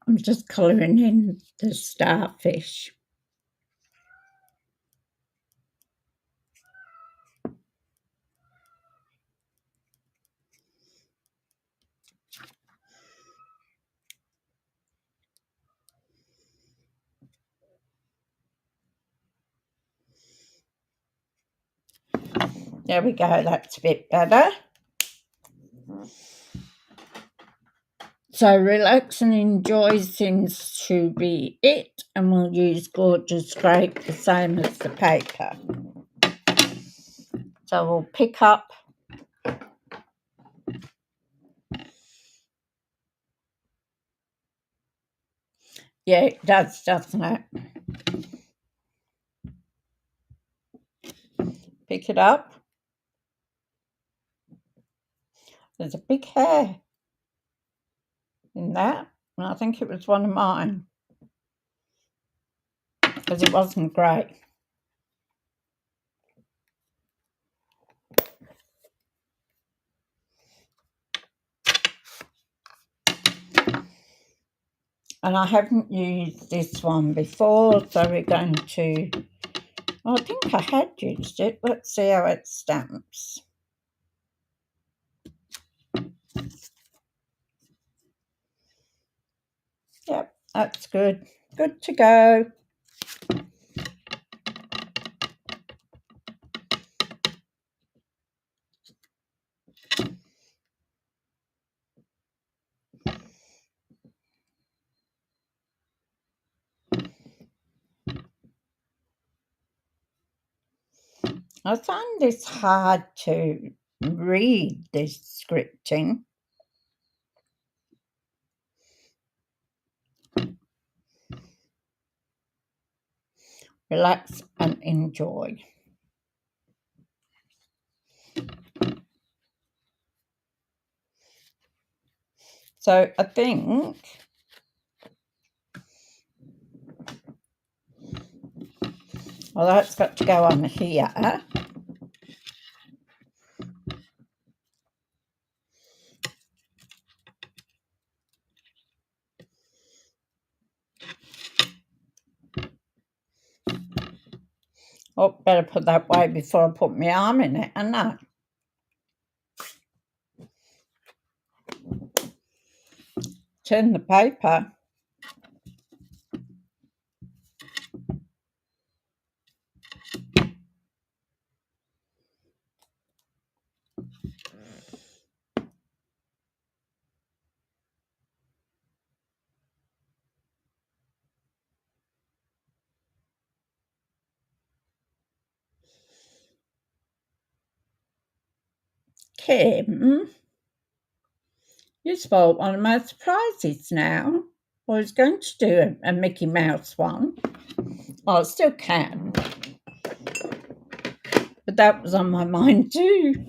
I'm just colouring in the starfish. There we go, that's a bit better. So relax and enjoy seems to be it, and we'll use Gorgeous Grape the same as the paper. So we'll pick up yeah, it does, doesn't it? Pick it up. There's a big hair in that, and I think it was one of mine because it wasn't great. And I haven't used this one before, so we're going to, I think I had used it. Let's see how it stamps. Yep, that's good. Good to go. I find this hard to read, this scripting. Relax and enjoy. So I think well, that's got to go on here. Oh, better put that way before I put my arm in it, and that. Turn the paper. Kim, you spoiled one of my surprises now. I was going to do a Mickey Mouse one. Well, I still can. But that was on my mind too.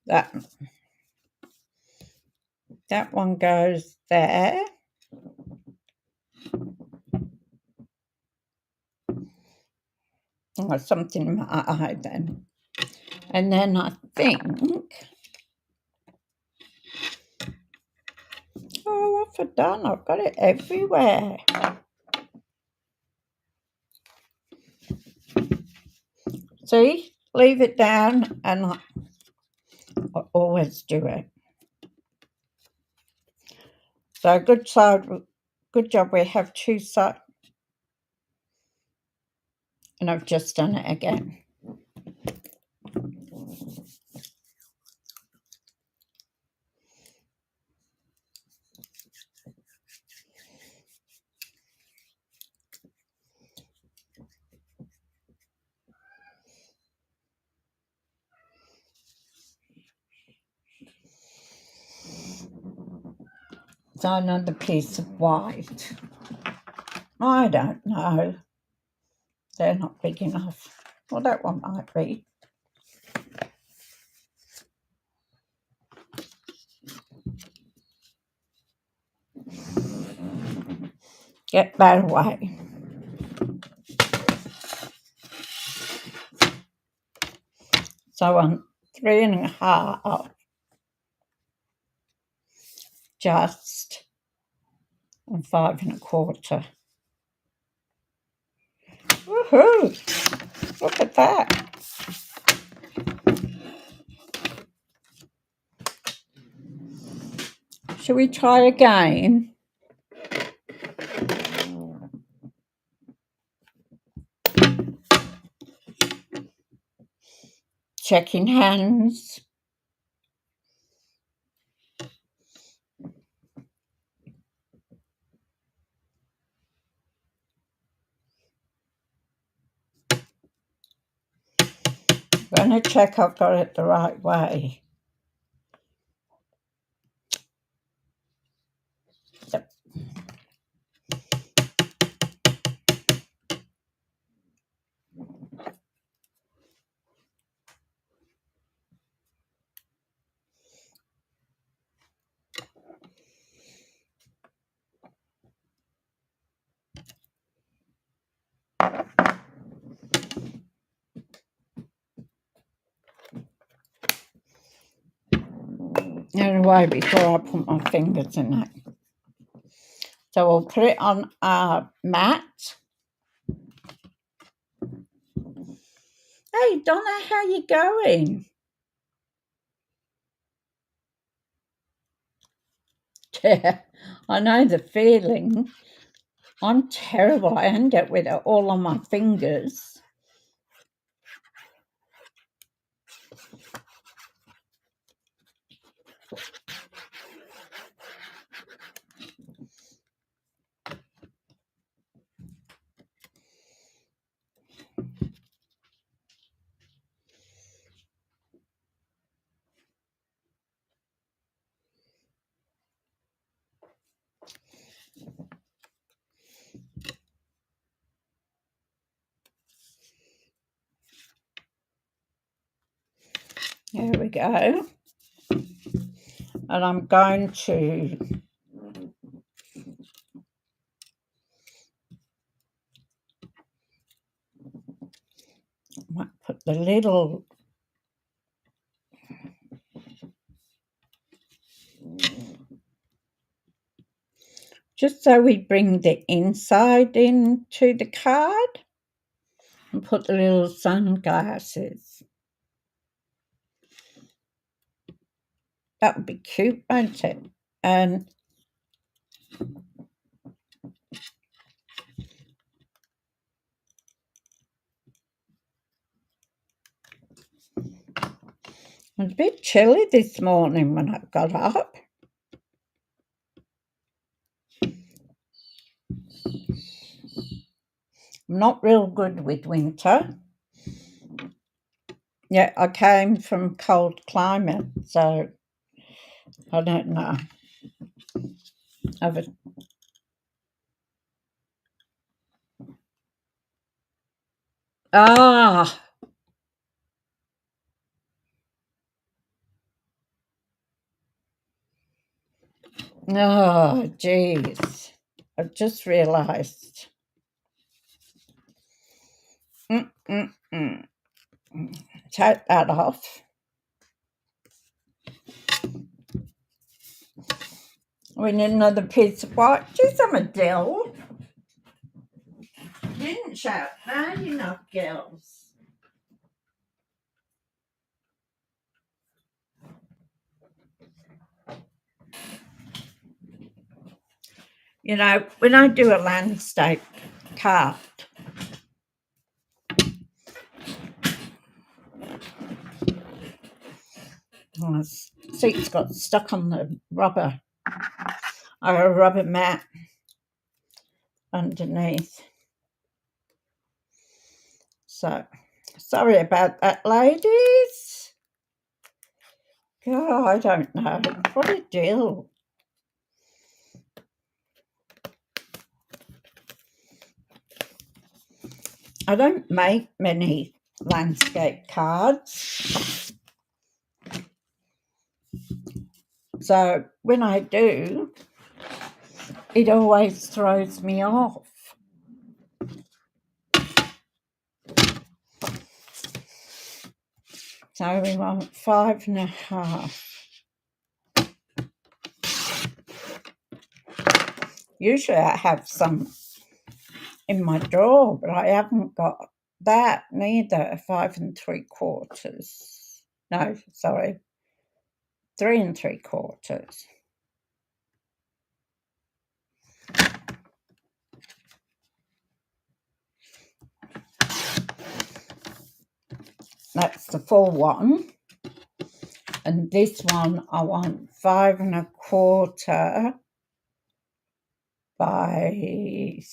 That one goes there. Oh, something in my eye then. And then I think, oh, what have I done? I've got it everywhere. See, leave it down, and I always do it. So good job we have two sides. And I've just done it again. So another piece of white. I don't know. They're not big enough. Well, that one might be. Get that away. So on 3.5, just on 5.25. Woohoo! Look at that. Shall we try again? Checking hands. I'm going to check I've got it the right way. Yep. Anyway, before I put my fingers in it. So we'll put it on our mat. Hey, Donna, how you going? Yeah, I know the feeling. I'm terrible. I end up with it all on my fingers. There we go. And I'm going to might put the little just so we bring the inside into the card, and put the little sunglasses. That would be cute, won't it? And it was a bit chilly this morning when I got up. I'm not real good with winter. Yeah, I came from cold climate, so I don't know. of a oh geez, I've just realised. Take that off. We need another piece of white. Geez, I'm a dill. Didn't shout loud enough, girls. You know, when I do a landscape card, seat's got stuck on the rubber. I got a rubber mat underneath. So, sorry about that, ladies. God, I don't know. What a deal. I don't make many landscape cards. So when I do, it always throws me off. So we want 5.5. Usually I have some in my drawer, but I haven't got that neither. 5 3/4. No, sorry, 3 3/4. That's the full one. And this one I want 5 1/4 by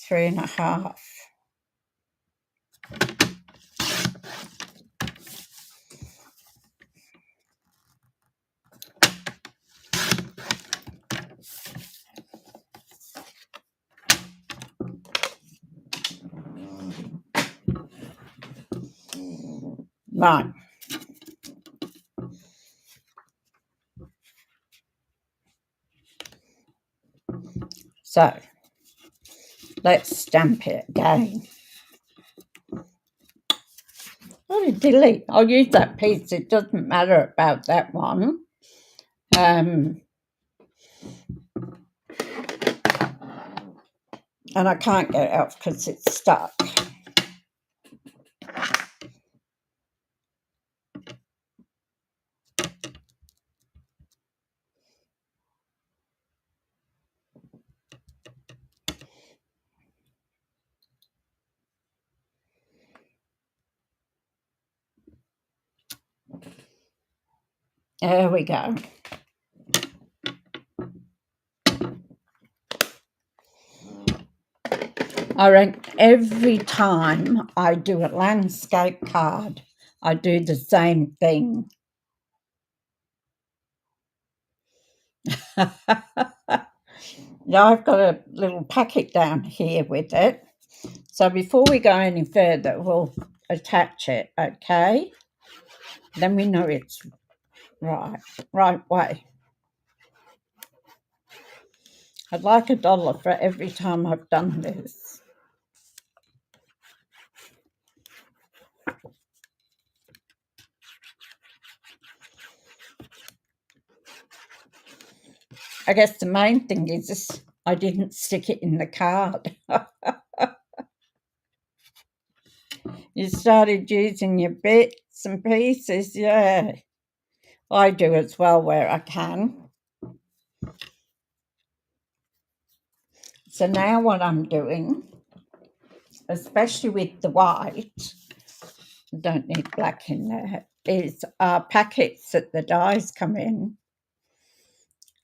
3.5. Right. So let's stamp it again. Oh, delete. I'll use that piece. It doesn't matter about that one. And I can't get it out because it's stuck. There we go. I reckon every time I do a landscape card, I do the same thing. Now I've got a little packet down here with it. So before we go any further, we'll attach it, okay? Then we know it's right way. I'd like $1 for every time I've done this. I guess the main thing is I didn't stick it in the card. You started using your bits and pieces, yeah. I do as well where I can. So now what I'm doing, especially with the white, don't need black in there, is packets that the dies come in.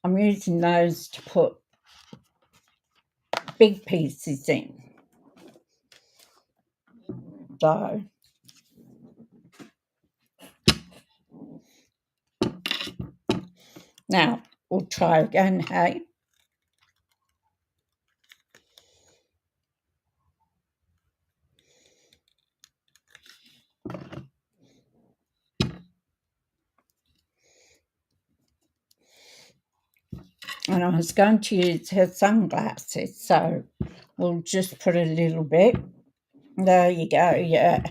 I'm using those to put big pieces in. So now we'll try again, hey? And I was going to use her sunglasses, so we'll just put a little bit. There you go, yeah.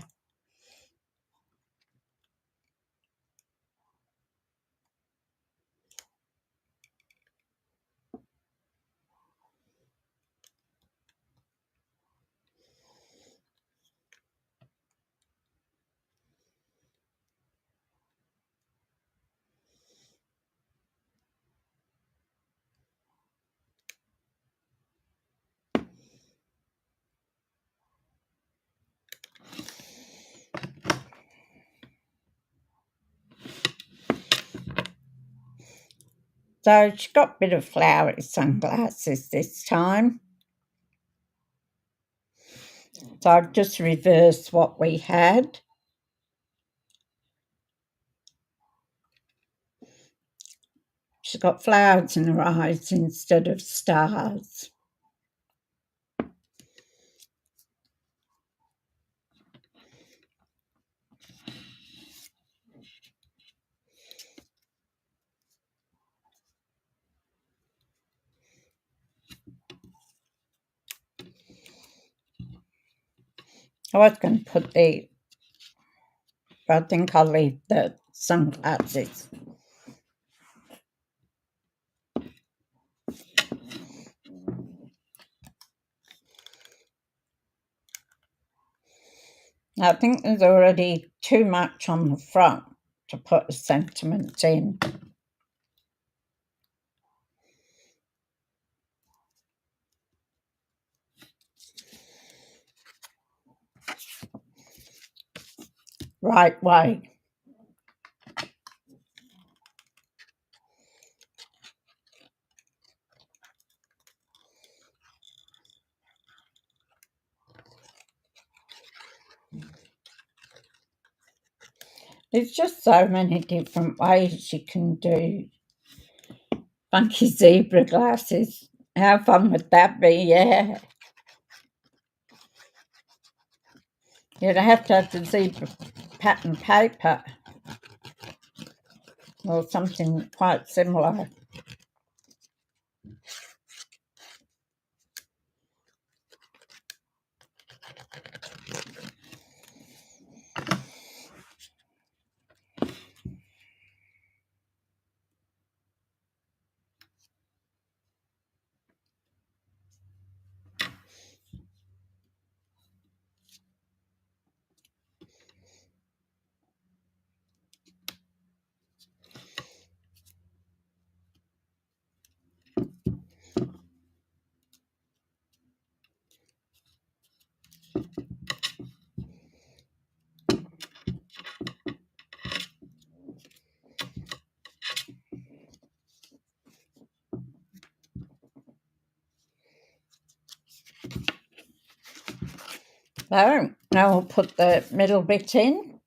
So she got a bit of flowery sunglasses this time. So I've just reversed what we had. She's got flowers in her eyes instead of stars. I was going to put the, but I think I'll leave the sunglasses. I think there's already too much on the front to put a sentiment in. Right way. There's just so many different ways you can do funky zebra glasses. How fun would that be? Yeah. You'd have to have the zebra pattern paper or something quite similar. So now we'll put the middle bit in.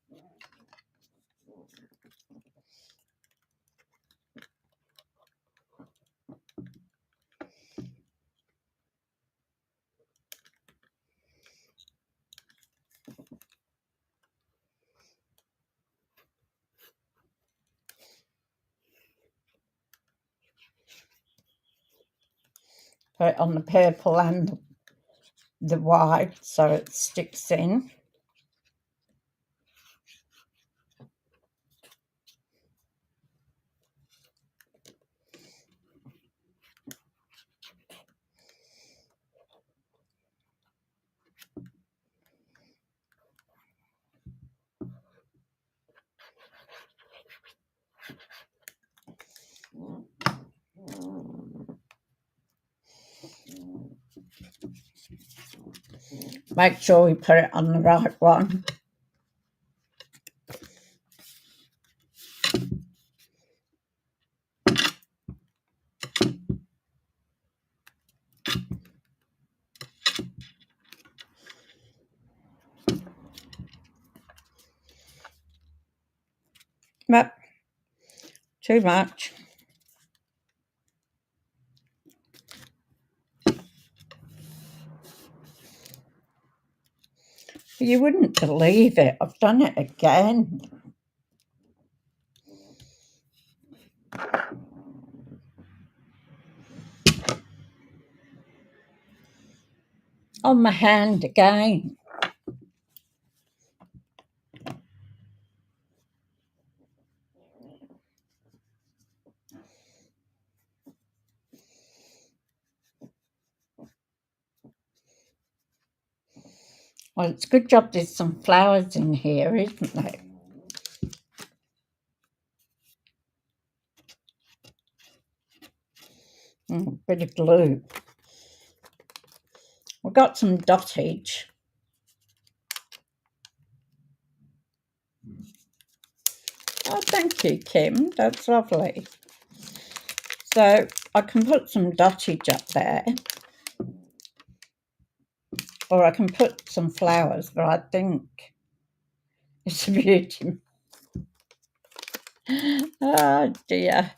Put it on the purple and the white so it sticks in. Make sure we put it on the right one. But too much. You wouldn't believe it. I've done it again. On my hand again. Well, it's a good job there's some flowers in here, isn't there? Bit of glue. We've got some dotage. Oh, thank you, Kim. That's lovely. So I can put some dotage up there, or I can put some flowers, but I think it's a beauty. Oh dear.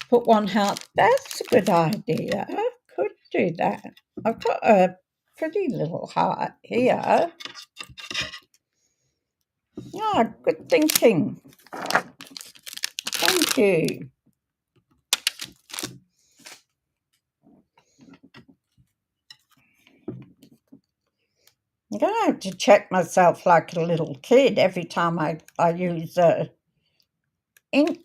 Put one heart. That's a good idea. I could do that. I've got a pretty little heart here. Oh, good thinking. Thank you. I'm going to have to check myself like a little kid every time I use ink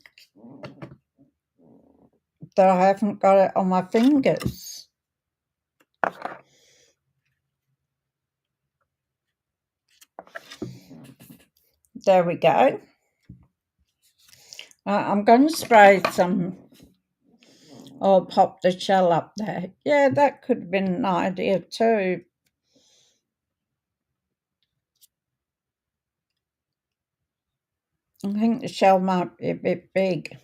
that I haven't got it on my fingers. There we go. I'm going to spray some, or pop the shell up there. Yeah, that could have been an idea too. I think the shell might be a bit big.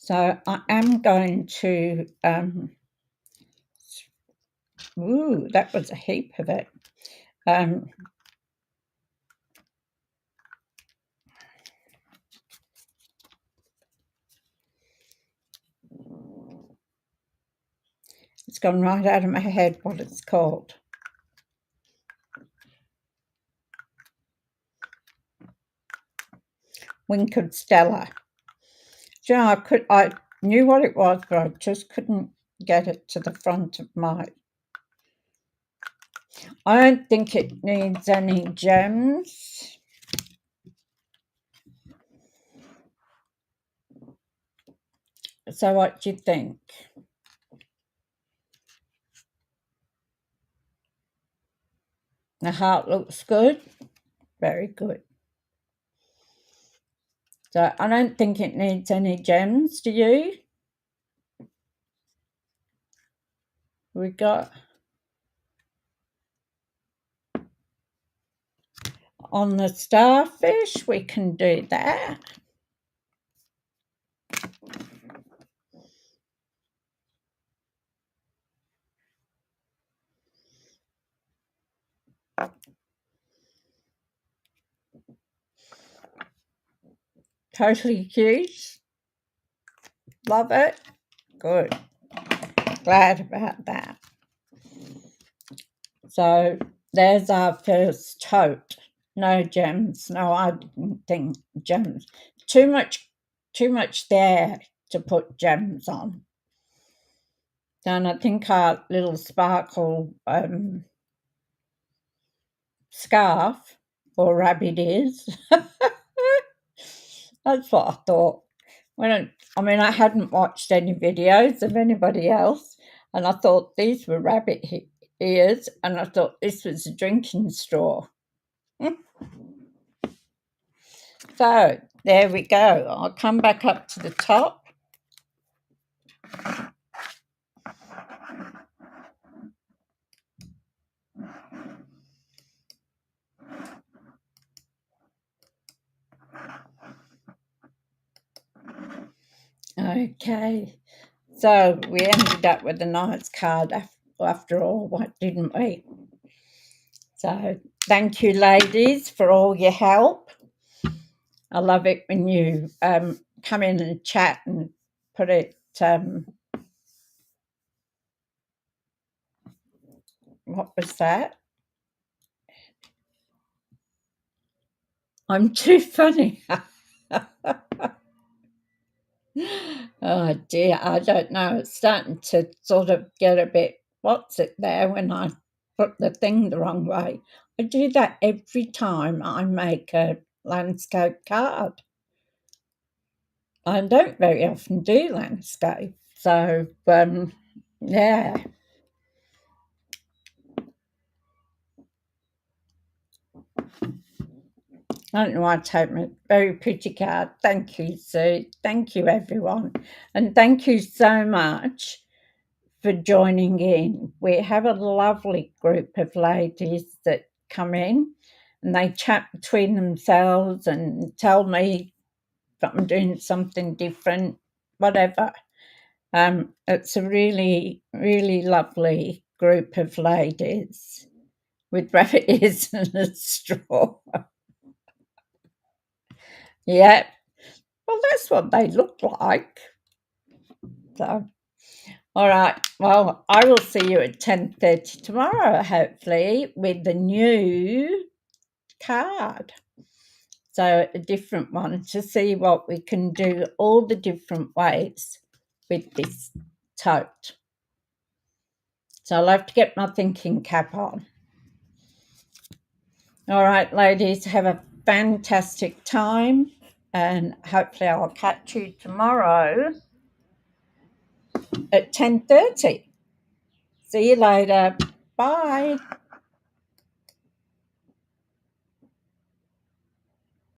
So I am going to, ooh, that was a heap of it. It's gone right out of my head what it's called. Winkered Stella. Do you know, I knew what it was, but I just couldn't get it to the front of my. I don't think it needs any gems. So what do you think? The heart looks good. Very good. So I don't think it needs any gems, do you? We got on the starfish, we can do that. Totally cute. Love it. Good. Glad about that. So there's our first tote. No gems. No, I didn't think gems. Too much there to put gems on. And I think our little sparkle scarf or rabbit ears. That's what I thought. I hadn't watched any videos of anybody else, and I thought these were rabbit ears, and I thought this was a drinking straw. So there we go. I'll come back up to the top. Okay, so we ended up with a nice card after all, didn't we? So thank you, ladies, for all your help. I love it when you come in and chat and put it. What was that? I'm too funny. Oh dear, I don't know. It's starting to sort of get a bit, what's it there when I put the thing the wrong way? I do that every time I make a landscape card. I don't very often do landscape. So, yeah. I don't know why I take a very pretty card. Thank you, Sue. Thank you, everyone. And thank you so much for joining in. We have a lovely group of ladies that come in and they chat between themselves and tell me if I'm doing something different, whatever. It's a really, really lovely group of ladies with rabbit ears and a straw. Yeah, well, that's what they look like. So, all right. Well, I will see you at 10:30 tomorrow, hopefully, with the new card. So a different one to see what we can do, all the different ways with this tote. So I'll have to get my thinking cap on. All right, ladies, have a fantastic time, and hopefully I'll catch you tomorrow at 10:30. See you later. Bye.